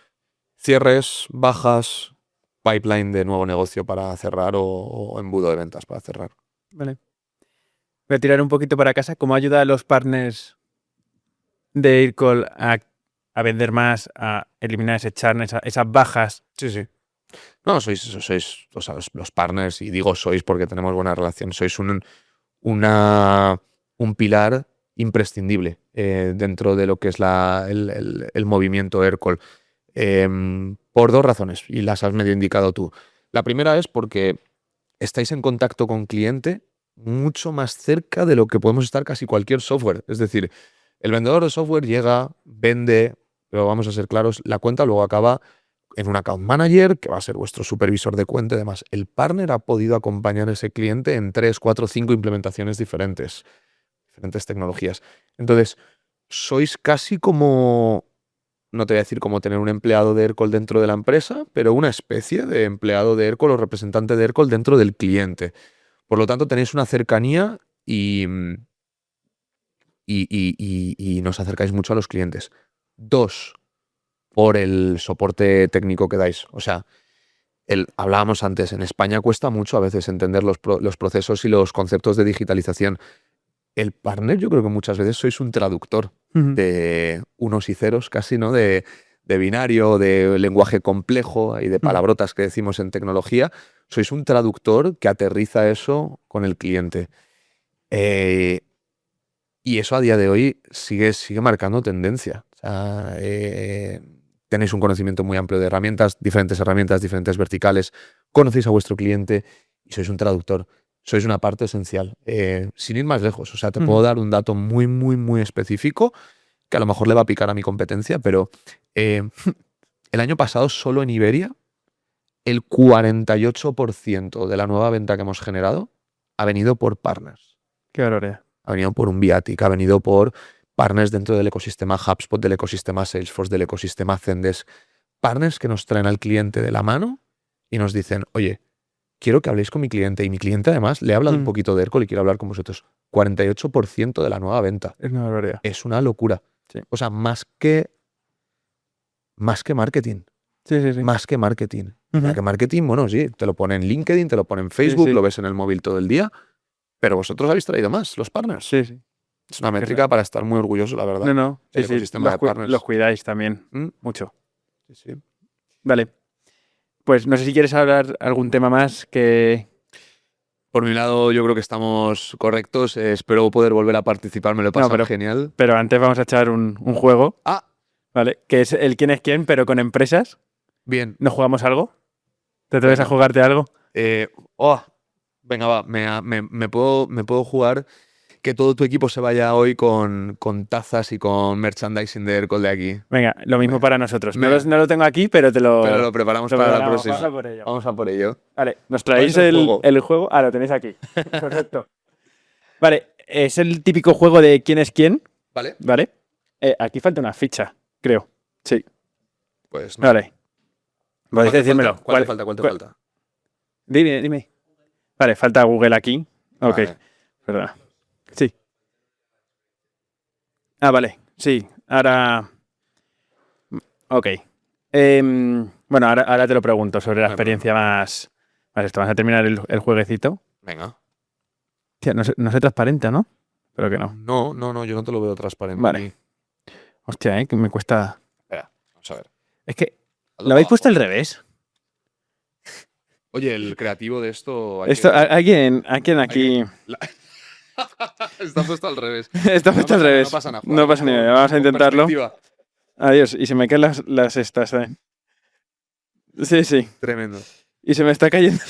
cierres, bajas, pipeline de nuevo negocio para cerrar o embudo de ventas para cerrar. Vale. Voy a tirar un poquito para casa. ¿Cómo ayuda a los partners de Aircall a vender más, a eliminar ese churn, esas bajas? Sí. No, sois o sea, los partners, y digo sois porque tenemos buena relación, sois un pilar imprescindible dentro de lo que es el movimiento Aircall. Por dos razones, y las has medio indicado tú. La primera es porque estáis en contacto con cliente mucho más cerca de lo que podemos estar casi cualquier software. Es decir, el vendedor de software llega, vende, pero vamos a ser claros, la cuenta luego acaba en un account manager, que va a ser vuestro supervisor de cuenta y demás. El partner ha podido acompañar a ese cliente en 3, 4, 5 implementaciones diferentes tecnologías. Entonces, sois casi como, no te voy a decir como tener un empleado de Aircall dentro de la empresa, pero una especie de empleado de Aircall o representante de Aircall dentro del cliente. Por lo tanto, tenéis una cercanía y nos acercáis mucho a los clientes. 2, por el soporte técnico que dais. O sea, hablábamos antes, en España cuesta mucho a veces entender los procesos y los conceptos de digitalización. El partner, yo creo que muchas veces sois un traductor de unos y ceros casi, ¿no? De binario, de lenguaje complejo y de palabrotas que decimos en tecnología. Sois un traductor que aterriza eso con el cliente. Y eso a día de hoy sigue marcando tendencia. O sea, tenéis un conocimiento muy amplio de diferentes verticales, conocéis a vuestro cliente y sois un traductor. Sois una parte esencial. Sin ir más lejos, o sea, te puedo dar un dato muy, muy, muy específico que a lo mejor le va a picar a mi competencia, pero el año pasado solo en Iberia el 48% de la nueva venta que hemos generado ha venido por partners. Qué barbaridad. Ha venido por un Viatic, ha venido por partners dentro del ecosistema HubSpot, del ecosistema Salesforce, del ecosistema Zendesk. Partners que nos traen al cliente de la mano y nos dicen, oye, quiero que habléis con mi cliente. Y mi cliente además le habla un poquito de Aircall y quiere hablar con vosotros. 48% de la nueva venta. Es una barbaridad. Es una locura. Sí. O sea, más que marketing. Sí. Más que marketing. Que marketing, bueno, sí, te lo pone en LinkedIn, te lo pone en Facebook, lo ves en el móvil todo el día. Pero vosotros habéis traído más, los partners. Sí. Es una métrica para estar muy orgulloso, la verdad. No. El ecosistema de partners. Los cuidáis también mucho. Sí. Vale. Pues no sé si quieres hablar algún tema más que... Por mi lado, yo creo que estamos correctos. Espero poder volver a participar. Me lo he pasado genial. Pero antes vamos a echar un juego. ¿Vale? Que es el quién es quién, pero con empresas. Bien. ¿Nos jugamos algo? ¿Te atreves a jugarte algo? Venga, va. Me puedo jugar que todo tu equipo se vaya hoy con tazas y con merchandising de Aircall de aquí. Venga, lo mismo para nosotros. No lo tengo aquí, pero Pero lo preparamos para la próxima. Vamos a por ello. Vale, ¿nos traéis el juego? Lo tenéis aquí. Perfecto. Vale, es el típico juego de quién es quién. Vale. Aquí falta una ficha, creo. Sí. Pues no. Vale. Podéis decírmelo. ¿Cuál te falta? Dime. Vale, falta Google aquí. Ok. Vale. Perdona. Sí. Vale. Sí. Ahora... Ok. Bueno, ahora te lo pregunto sobre la experiencia más... Vale, esto. Vamos a terminar el jueguecito. Venga. Hostia, no se transparenta, ¿no? Pero que no. No, yo no te lo veo transparente. Vale. Hostia, que me cuesta... Espera, vamos a ver. Es que... Hazlo ¿Lo habéis abajo. puesto al revés? Oye, el creativo de esto... Esto, ¿a quién aquí...? Está puesto al revés. Está puesto al revés. No pasa nada. No pasa nada. Vamos a Con intentarlo. perspectiva. Adiós. Y se me caen las estas, ¿eh? Sí. Tremendo. Y se me está cayendo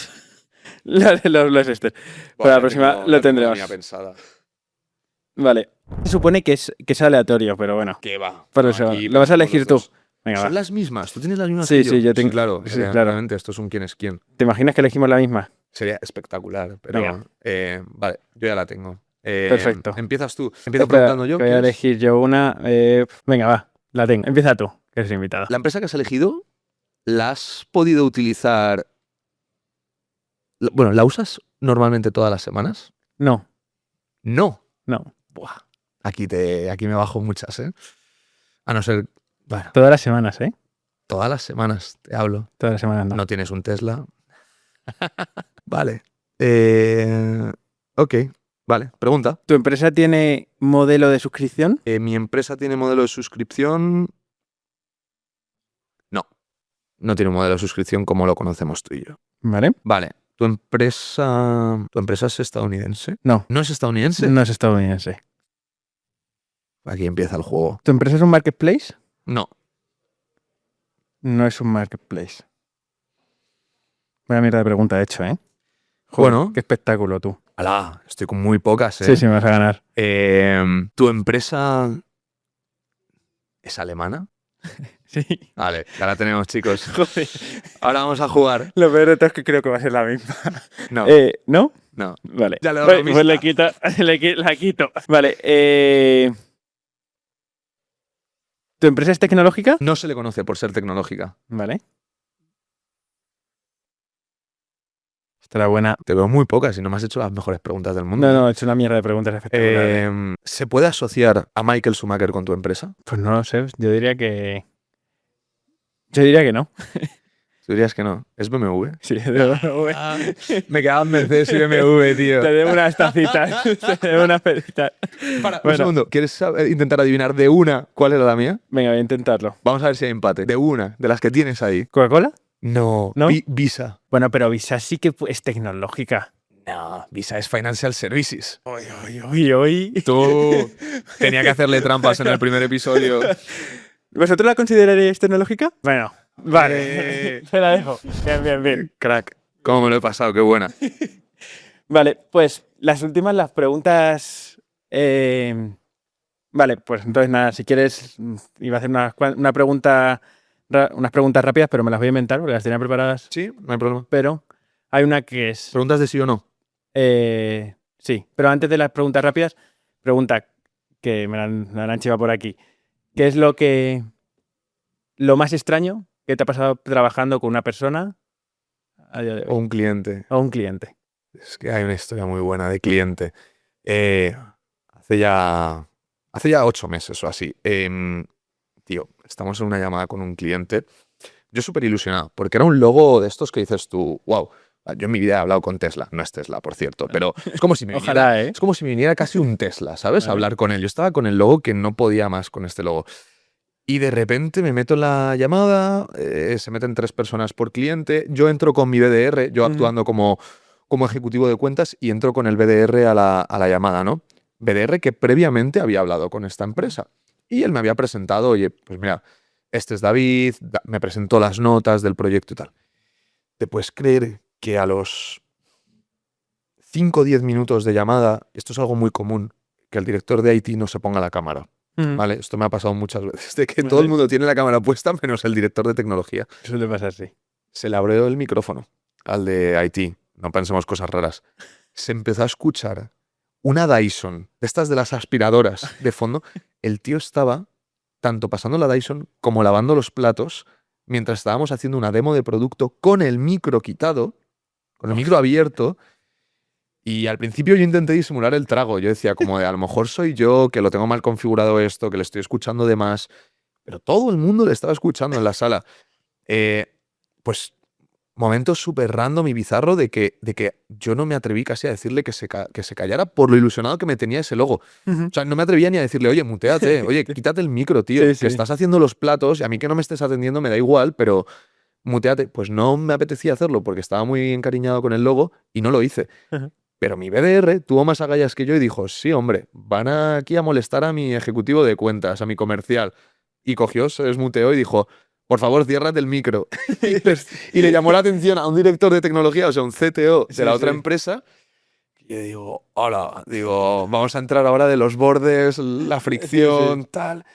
los este. Para la próxima lo tendremos. Pensada. Vale. Se supone que es aleatorio, pero bueno. ¿Qué va? Por eso. Aquí Lo vas a elegir tú. los dos. Venga, ¿Son va. las mismas? ¿Tú tienes las mismas Sí, que yo? sí, yo tengo- claro. sí, claro. Realmente esto es un quién es quién. ¿Te imaginas que elegimos la misma? Sería espectacular, pero... Venga. Vale, yo ya la tengo. Perfecto. Empiezas tú. Empiezo Espera, preguntando yo. que voy a ¿quieres? elegir yo una. Venga, va. La tengo. Empieza tú, que eres invitada. ¿La empresa que has elegido la has podido utilizar? Bueno, ¿la usas normalmente todas las semanas? No. No. Buah. Aquí me bajo muchas, ¿eh? A no ser... Bueno, Todas las semanas, ¿eh? todas las semanas te hablo. Todas las semanas no. No tienes un Tesla. Vale. Ok. Vale. Pregunta. ¿Tu empresa tiene modelo de suscripción? ¿Mi empresa tiene modelo de suscripción? No. No tiene un modelo de suscripción como lo conocemos tú y yo. ¿Vale? Vale. ¿Tu empresa es estadounidense? No. ¿No es estadounidense? No es estadounidense. Aquí empieza el juego. ¿Tu empresa es un marketplace? No. No es un marketplace. Vaya mierda de pregunta he hecho, ¿eh? Joder, Bueno. qué espectáculo tú. Alá, estoy con muy pocas, ¿eh? Sí, me vas a ganar. ¿Tu empresa es alemana? Sí. Vale, ya la tenemos, chicos. Joder. Ahora vamos a jugar. Lo peor de todo es que creo que va a ser la misma. No, ¿No? no. Vale. Ya le he dado Pues la le quito, la quito. Vale. ¿Tu empresa es tecnológica? No se le conoce por ser tecnológica. Vale. Esta era buena. Te veo muy pocas y no me has hecho las mejores preguntas del mundo. No, he hecho una mierda de preguntas espectaculares. ¿Se puede asociar a Michael Schumacher con tu empresa? Pues no lo sé. Yo diría que no. Tú dirías que no. ¿Es BMW? Sí, de Me quedaban Mercedes y BMW, tío. Te debo unas tacitas. Te debo unas tacitas. Para, un Bueno. segundo. ¿Quieres intentar adivinar de una cuál era la mía? Venga, voy a intentarlo. Vamos a ver si hay empate. De una, de las que tienes ahí. ¿Coca-Cola? No. ¿No? Visa. Bueno, pero Visa sí que es tecnológica. No, Visa es Financial Services. Uy. Tú tenía que hacerle trampas en el primer episodio. ¿Vosotros la consideraríais tecnológica? Bueno, vale. Se la dejo. Bien. Crack. ¿Cómo me lo he pasado? Qué buena. Vale, pues las preguntas. Vale, pues entonces nada, si quieres, iba a hacer unas preguntas rápidas, pero me las voy a inventar porque las tenía preparadas. Sí, no hay problema. Pero hay una que es. ¿Preguntas de sí o no? Sí, pero antes de las preguntas rápidas, pregunta que me la han chivado por aquí. ¿Qué es lo más extraño que te ha pasado trabajando con una persona a día de hoy? O un cliente. O un cliente. Es que hay una historia muy buena de cliente. Hace ya 8 meses o así. Tío, estamos en una llamada con un cliente. Yo súper ilusionado, porque era un logo de estos que dices tú, wow. Yo en mi vida he hablado con Tesla. No es Tesla, por cierto, pero es como si me viniera, Ojalá, ¿eh? es como si me viniera casi un Tesla, ¿sabes? A Vale. hablar con él. Yo estaba con el logo que no podía más con este logo. Y de repente me meto en la llamada, se meten 3 personas por cliente, yo entro con mi BDR, yo actuando como ejecutivo de cuentas, y entro con el BDR a la llamada, ¿no? BDR que previamente había hablado con esta empresa. Y él me había presentado, oye, pues mira, este es David, me presentó las notas del proyecto y tal. ¿Te puedes creer que a los 5 o 10 minutos de llamada, esto es algo muy común, que el director de IT no se ponga la cámara? ¿Vale? Esto me ha pasado muchas veces, de que todo el mundo tiene la cámara puesta menos el director de tecnología. Suele pasar así. Se le abrió el micrófono al de IT, no pensemos cosas raras. Se empezó a escuchar una Dyson, de estas de las aspiradoras de fondo. El tío estaba tanto pasando la Dyson como lavando los platos mientras estábamos haciendo una demo de producto con el micro quitado, con el micro abierto. Y al principio yo intenté disimular el trago. Yo decía como de, a lo mejor soy yo, que lo tengo mal configurado esto, que le estoy escuchando de más. Pero todo el mundo le estaba escuchando en la sala. Pues momento súper random y bizarro de que yo no me atreví casi a decirle que se callara por lo ilusionado que me tenía ese logo. O sea, no me atrevía ni a decirle, oye, muteate, oye, quítate el micro, tío, Sí, que sí. estás haciendo los platos y a mí que no me estés atendiendo me da igual, pero muteate. Pues no me apetecía hacerlo porque estaba muy encariñado con el logo y no lo hice. Ajá. Pero mi BDR tuvo más agallas que yo y dijo, sí, hombre, van aquí a molestar a mi ejecutivo de cuentas, a mi comercial. Y cogió, se desmuteó y dijo, por favor, ciérrate el micro. Y le llamó la atención a un director de tecnología, o sea, un CTO de la otra empresa. Y yo digo, hola, digo, vamos a entrar ahora de los bordes, la fricción, tal.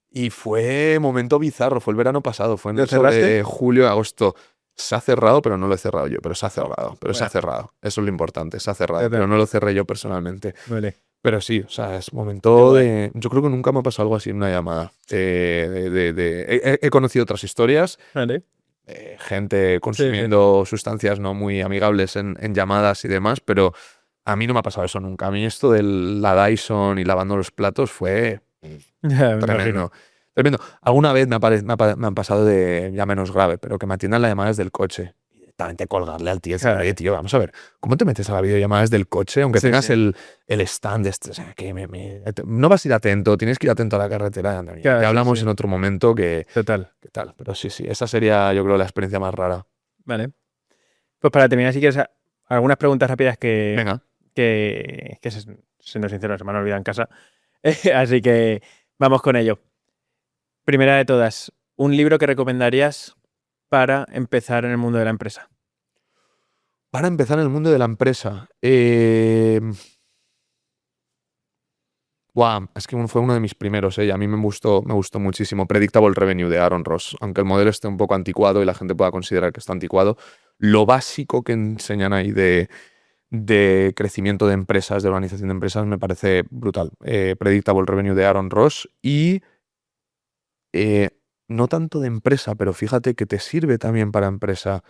Y fue momento bizarro, fue el verano pasado, fue en ¿Lo cerraste? julio, agosto. Se ha cerrado, pero no lo he cerrado yo, pero se ha cerrado, pero se ha Bueno. cerrado. Eso es lo importante, se ha cerrado, Cerrado. pero no lo cerré yo personalmente. Vale. Pero sí, o sea, es Qué momento guay. de... Yo creo que nunca me ha pasado algo así en una llamada. He conocido otras historias, Vale. gente consumiendo sustancias no muy amigables en llamadas y demás, pero a mí no me ha pasado eso nunca. A mí esto de la Dyson y lavando los platos fue Ya, me imagino. tremendo. Tremendo. Alguna vez me han pasado de ya menos grave, pero que me atiendan las llamadas del coche. Y directamente colgarle al tío y decir, Claro. oye, tío, vamos a ver, ¿cómo te metes a la videollamada desde el coche? Aunque Sí, tengas sí. el stand, o sea, que no vas a ir atento, tienes que ir atento a la carretera. Claro, Ya sí, hablamos sí. en otro momento que Total. tal. Pero sí, sí, esa sería, yo creo, la experiencia más rara. Vale. Pues para terminar, si quieres, algunas preguntas rápidas Venga. que siendo sincero, se me han olvidado en casa. Así que vamos con ello. Primera de todas, un libro que recomendarías para empezar en el mundo de la empresa. Para empezar en el mundo de la empresa, Guau, es que fue uno de mis primeros, y a mí me gustó muchísimo. Predictable Revenue de Aaron Ross. Aunque el modelo esté un poco anticuado y la gente pueda considerar que está anticuado, lo básico que enseñan ahí de crecimiento de empresas, de organización de empresas, me parece brutal. Predictable Revenue de Aaron Ross y no tanto de empresa, pero fíjate que te sirve también para empresa.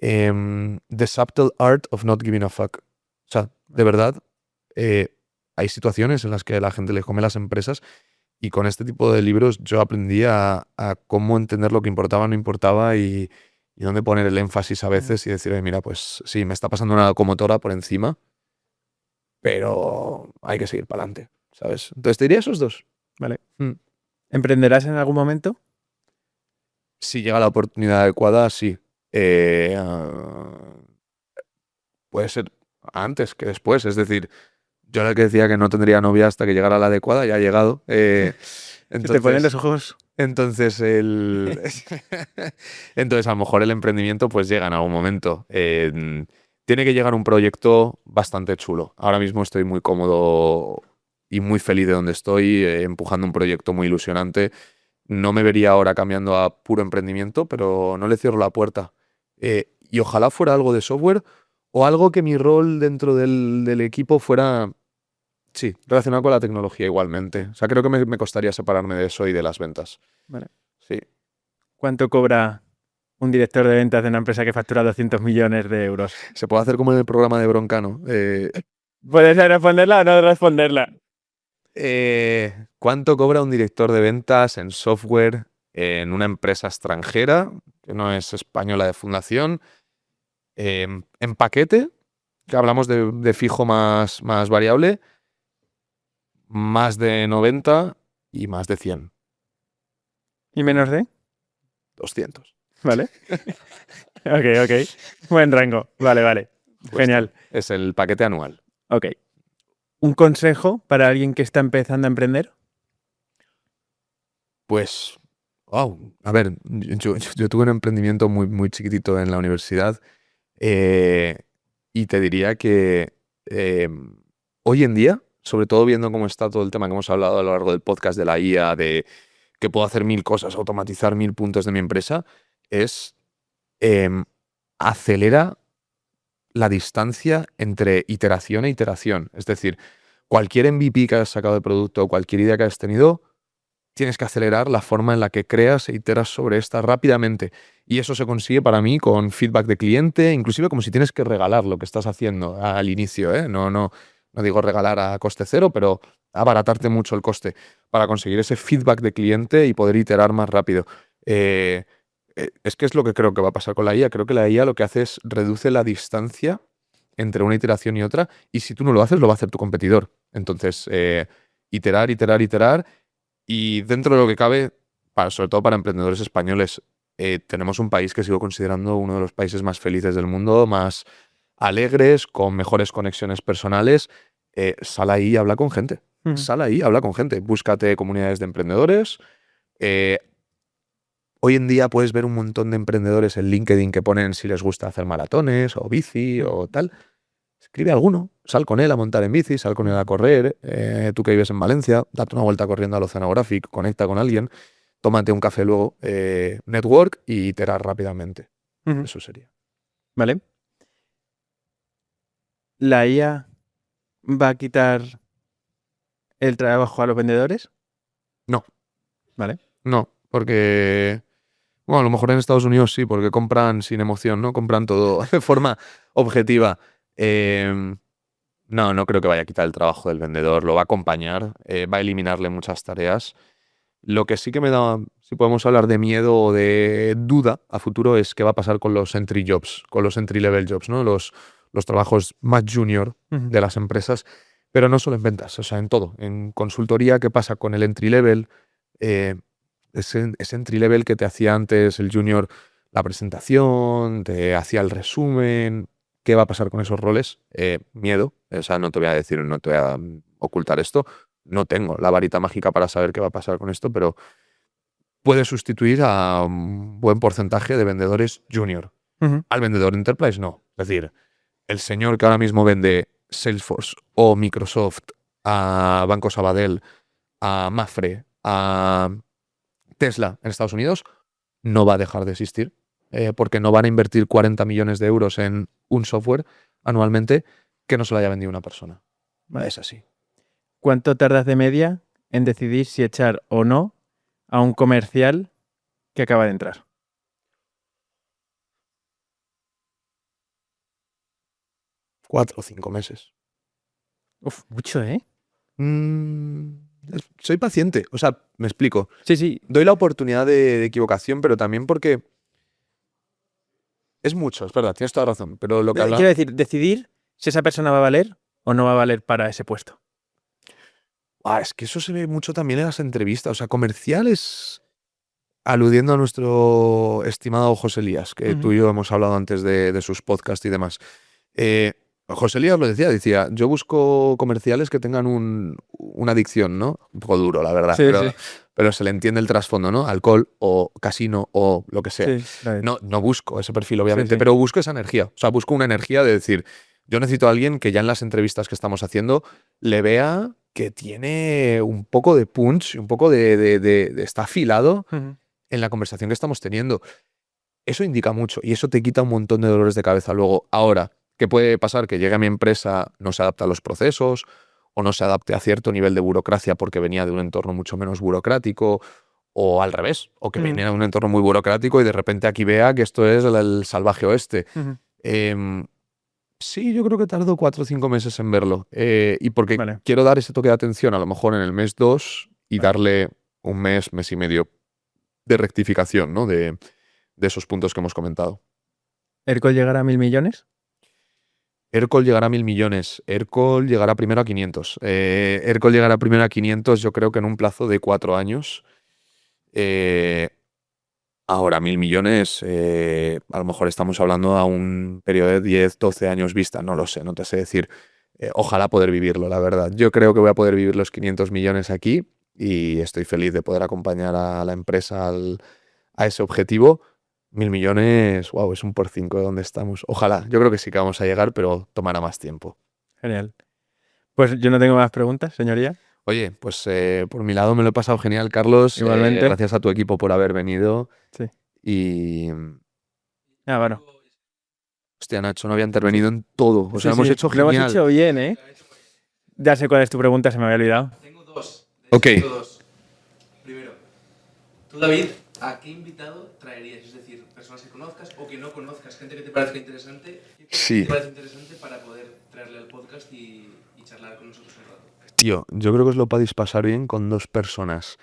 The Subtle Art of Not Giving a Fuck. O sea, de verdad, hay situaciones en las que la gente le come las empresas y con este tipo de libros yo aprendí a cómo entender lo que importaba, no importaba y dónde poner el énfasis a veces y decir, mira, pues sí, me está pasando una locomotora por encima, pero hay que seguir para adelante, ¿sabes? Entonces te diría esos dos. Vale. Mm. ¿Emprenderás en algún momento? Si llega la oportunidad adecuada, sí. Puede ser antes que después, es decir, yo era el que decía que no tendría novia hasta que llegara la adecuada, ya ha llegado. Se te ponen los ojos. Entonces, entonces, a lo mejor el emprendimiento pues llega en algún momento. Tiene que llegar un proyecto bastante chulo. Ahora mismo estoy muy cómodo y muy feliz de donde estoy, empujando un proyecto muy ilusionante. No me vería ahora cambiando a puro emprendimiento, pero no le cierro la puerta. Y ojalá fuera algo de software o algo que mi rol dentro del equipo fuera, sí, relacionado con la tecnología igualmente. O sea, creo que me costaría separarme de eso y de las ventas. Vale. Sí. ¿Cuánto cobra un director de ventas de una empresa que factura 200 millones de euros? Se puede hacer como en el programa de Broncano. ¿Puedes responderla o no responderla? ¿Cuánto cobra un director de ventas en software en una empresa extranjera, que no es española de fundación? En paquete, que hablamos de fijo más variable, más de 90 y más de 100. ¿Y menos de? 200. Vale. Ok. Buen rango. Vale. Pues Genial. es el paquete anual. Ok. ¿Un consejo para alguien que está empezando a emprender? Pues, wow. A ver, yo tuve un emprendimiento muy chiquitito en la universidad y te diría que hoy en día, sobre todo viendo cómo está todo el tema que hemos hablado a lo largo del podcast de la IA, de que puedo hacer 1000 cosas, automatizar 1000 puntos de mi empresa, es acelera la distancia entre iteración e iteración. Es decir, cualquier MVP que hayas sacado de producto, cualquier idea que hayas tenido, tienes que acelerar la forma en la que creas e iteras sobre esta rápidamente. Y eso se consigue para mí con feedback de cliente, inclusive como si tienes que regalar lo que estás haciendo al inicio. No digo regalar a coste cero, pero abaratarte mucho el coste para conseguir ese feedback de cliente y poder iterar más rápido. es que es lo que creo que va a pasar con la IA. Creo que la IA lo que hace es reduce la distancia entre una iteración y otra, y si tú no lo haces, lo va a hacer tu competidor. Entonces, iterar, iterar, iterar, y dentro de lo que cabe, sobre todo para emprendedores españoles, tenemos un país que sigo considerando uno de los países más felices del mundo, más alegres, con mejores conexiones personales. Sal ahí y habla con gente. Sal ahí, habla con gente. Búscate comunidades de emprendedores. Eh, Hoy en día puedes ver un montón de emprendedores en LinkedIn que ponen si les gusta hacer maratones o bici o tal. Escribe a alguno, sal con él a montar en bici, sal con él a correr. Tú que vives en Valencia, date una vuelta corriendo al Oceanographic, conecta con alguien, tómate un café luego, network y iterar rápidamente. Eso sería. Vale. ¿La IA va a quitar el trabajo a los vendedores? No. Vale. No, porque... Bueno, a lo mejor en Estados Unidos sí, porque compran sin emoción, ¿no? Compran todo de forma objetiva. No creo que vaya a quitar el trabajo del vendedor, lo va a acompañar, va a eliminarle muchas tareas. Lo que sí que me da, si podemos hablar de miedo o de duda a futuro, es qué va a pasar con los entry jobs, con los entry level jobs, ¿no? Los trabajos más junior de las empresas, pero no solo en ventas, o sea, en todo. En consultoría, ¿qué pasa con el entry level? Ese entry level que te hacía antes el junior la presentación, te hacía el resumen. ¿Qué va a pasar con esos roles? Miedo. O sea, no te voy a decir, no te voy a ocultar esto. No tengo la varita mágica para saber qué va a pasar con esto, pero puede sustituir a un buen porcentaje de vendedores junior. Al vendedor enterprise no. Es decir, el señor que ahora mismo vende Salesforce o Microsoft a Banco Sabadell, a Mafre, a Tesla en Estados Unidos, no va a dejar de existir, porque no van a invertir 40 millones de euros en un software anualmente que no se lo haya vendido una persona. Vale. Es así. ¿Cuánto tardas de media en decidir si echar o no a un comercial que acaba de entrar? 4 o 5 meses. Uf, mucho, ¿eh? Soy paciente, o sea, me explico. Sí, sí. Doy la oportunidad de equivocación, pero también porque es mucho, es verdad, tienes toda razón. Pero lo que habla... Quiero decir, decidir si esa persona va a valer o no va a valer para ese puesto. Es que eso se ve mucho también en las entrevistas. O sea, comerciales, aludiendo a nuestro estimado José Elías, que tú y yo hemos hablado antes de sus podcasts y demás. José Elías lo decía, yo busco comerciales que tengan una adicción, ¿no? Un poco duro, la verdad, Sí, pero se le entiende el trasfondo, ¿no? Alcohol o casino o lo que sea. Sí, claro. No busco ese perfil, obviamente, Sí. pero busco esa energía. O sea, busco una energía de decir, yo necesito a alguien que ya en las entrevistas que estamos haciendo le vea que tiene un poco de punch, un poco de está afilado en la conversación que estamos teniendo. Eso indica mucho y eso te quita un montón de dolores de cabeza luego. Ahora, ¿qué puede pasar? Que llegue a mi empresa, no se adapte a los procesos o no se adapte a cierto nivel de burocracia porque venía de un entorno mucho menos burocrático, o al revés, o que viene de un entorno muy burocrático y de repente aquí vea que esto es el salvaje oeste. Sí, yo creo que tardo 4 o 5 meses en verlo. Y porque quiero dar ese toque de atención a lo mejor en el mes 2 y darle un mes, mes y medio de rectificación, ¿no? De esos puntos que hemos comentado. ¿ERCOL llegará a 1.000 millones? ERCOL llegará a 1.000 millones. ERCOL llegará primero a 500. ERCOL llegará primero a 500, yo creo que en un plazo de 4 años. Ahora, 1.000 millones, a lo mejor estamos hablando a un periodo de 10, 12 años vista. No lo sé, no te sé decir. Ojalá poder vivirlo, la verdad. Yo creo que voy a poder vivir los 500 millones aquí y estoy feliz de poder acompañar a la empresa a ese objetivo. 1.000 millones, wow, es un por 5 de donde estamos. Ojalá, yo creo que sí que vamos a llegar, pero tomará más tiempo. Genial. Pues yo no tengo más preguntas, señoría. Oye, pues por mi lado me lo he pasado genial, Carlos. Igualmente. Gracias a tu equipo por haber venido. Sí. Y... bueno. Hostia, Nacho, no había intervenido en todo. O sea, hemos hecho genial. Lo hemos hecho bien, ¿eh? Ya sé cuál es tu pregunta, se me había olvidado. Tengo dos. Ok. Tengo dos. Primero, tú, David, ¿a qué invitado traerías? Es decir, personas que conozcas o que no conozcas, gente que te parezca interesante. Sí. ¿Qué te parece interesante para poder traerle al podcast y charlar con nosotros un rato? Tío, yo creo que os lo podéis pasar bien con 2 personas.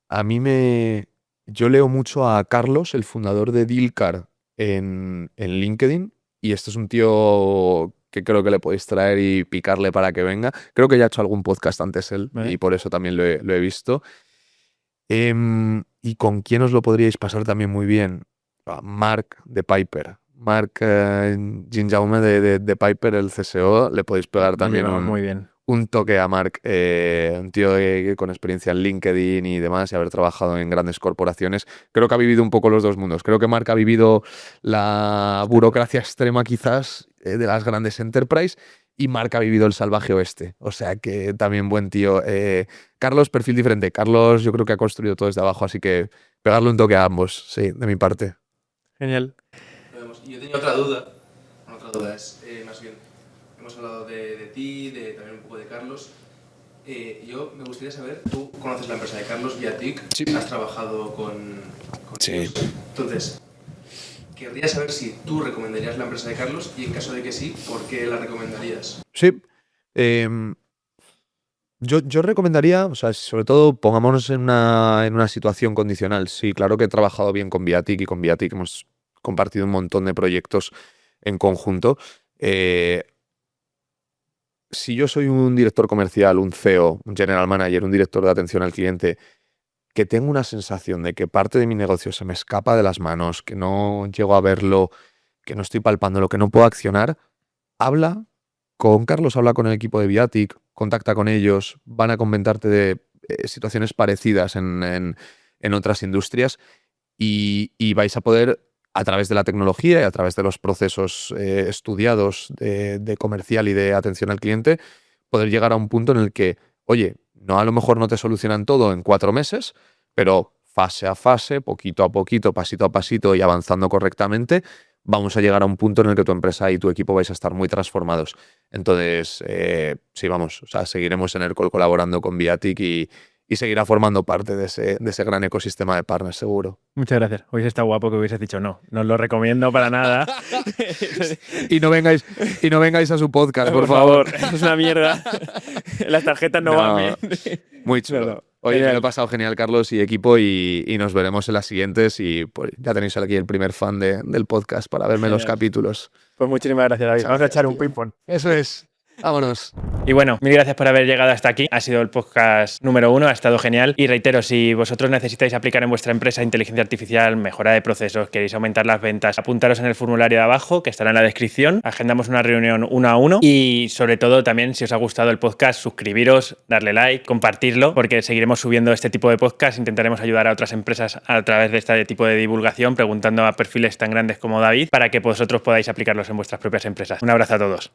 A mí me yo leo mucho a Carlos, el fundador de Dealcar, en LinkedIn, y este es un tío que creo que le podéis traer y picarle para que venga. Creo que ya ha hecho algún podcast antes él, Vale. y por eso también lo he visto. ¿Y con quién os lo podríais pasar también muy bien? A Mark de Piper. Mark Ginjaume de Piper, el CSO, le podéis pegar también Muy bien. un toque a Mark, un tío con experiencia en LinkedIn y demás, y haber trabajado en grandes corporaciones. Creo que ha vivido un poco los dos mundos. Creo que Mark ha vivido la burocracia extrema quizás de las grandes enterprise, y Mark ha vivido el salvaje oeste. O sea que también buen tío. Carlos, perfil diferente. Carlos yo creo que ha construido todo desde abajo, así que pegarle un toque a ambos, sí, de mi parte. Genial. Lo vemos. Y yo tenía otra duda. Bueno, otra duda es, más bien, hemos hablado de ti, también un poco de Carlos. Yo me gustaría saber, tú conoces la empresa de Carlos, Viatic, Sí. has trabajado con Sí. ellos. Entonces, querría saber si tú recomendarías la empresa de Carlos y en caso de que sí, ¿por qué la recomendarías? Sí. Yo recomendaría, o sea, sobre todo pongámonos en una situación condicional. Sí, claro que he trabajado bien con Viatic, y con Viatic hemos compartido un montón de proyectos en conjunto. Si yo soy un director comercial, un CEO, un general manager, un director de atención al cliente, que tengo una sensación de que parte de mi negocio se me escapa de las manos, que no llego a verlo, que no estoy palpándolo, que no puedo accionar, habla con Carlos, habla con el equipo de Viatic, contacta con ellos, van a comentarte de situaciones parecidas en otras industrias, y vais a poder, a través de la tecnología y a través de los procesos estudiados de comercial y de atención al cliente, poder llegar a un punto en el que, oye, no, a lo mejor no te solucionan todo en 4 meses, pero fase a fase, poquito a poquito, pasito a pasito y avanzando correctamente, vamos a llegar a un punto en el que tu empresa y tu equipo vais a estar muy transformados. Entonces, sí, vamos, o sea, seguiremos en ERCOL colaborando con Viatic, y seguirá formando parte de ese gran ecosistema de partners, seguro. Muchas gracias. Hubiese estado guapo que hubiese dicho no. No os lo recomiendo para nada. Y no vengáis a su podcast, por favor. Es una mierda. Las tarjetas no van bien. Muy chulo. Perdón. Oye, me Genial. lo he pasado genial, Carlos y equipo, y nos veremos en las siguientes, y pues, ya tenéis aquí el primer fan del podcast para verme los Genial. capítulos. Pues muchísimas gracias, David. Vamos a echar un ping-pong. Eso es. Vámonos. Y bueno, mil gracias por haber llegado hasta aquí. Ha sido el podcast número 1, ha estado genial. Y reitero, si vosotros necesitáis aplicar en vuestra empresa inteligencia artificial, mejora de procesos, queréis aumentar las ventas, apuntaros en el formulario de abajo, que estará en la descripción. Agendamos una reunión 1 a 1. Y sobre todo, también, si os ha gustado el podcast, suscribiros, darle like, compartirlo, porque seguiremos subiendo este tipo de podcast. Intentaremos ayudar a otras empresas a través de este tipo de divulgación, preguntando a perfiles tan grandes como David, para que vosotros podáis aplicarlos en vuestras propias empresas. Un abrazo a todos.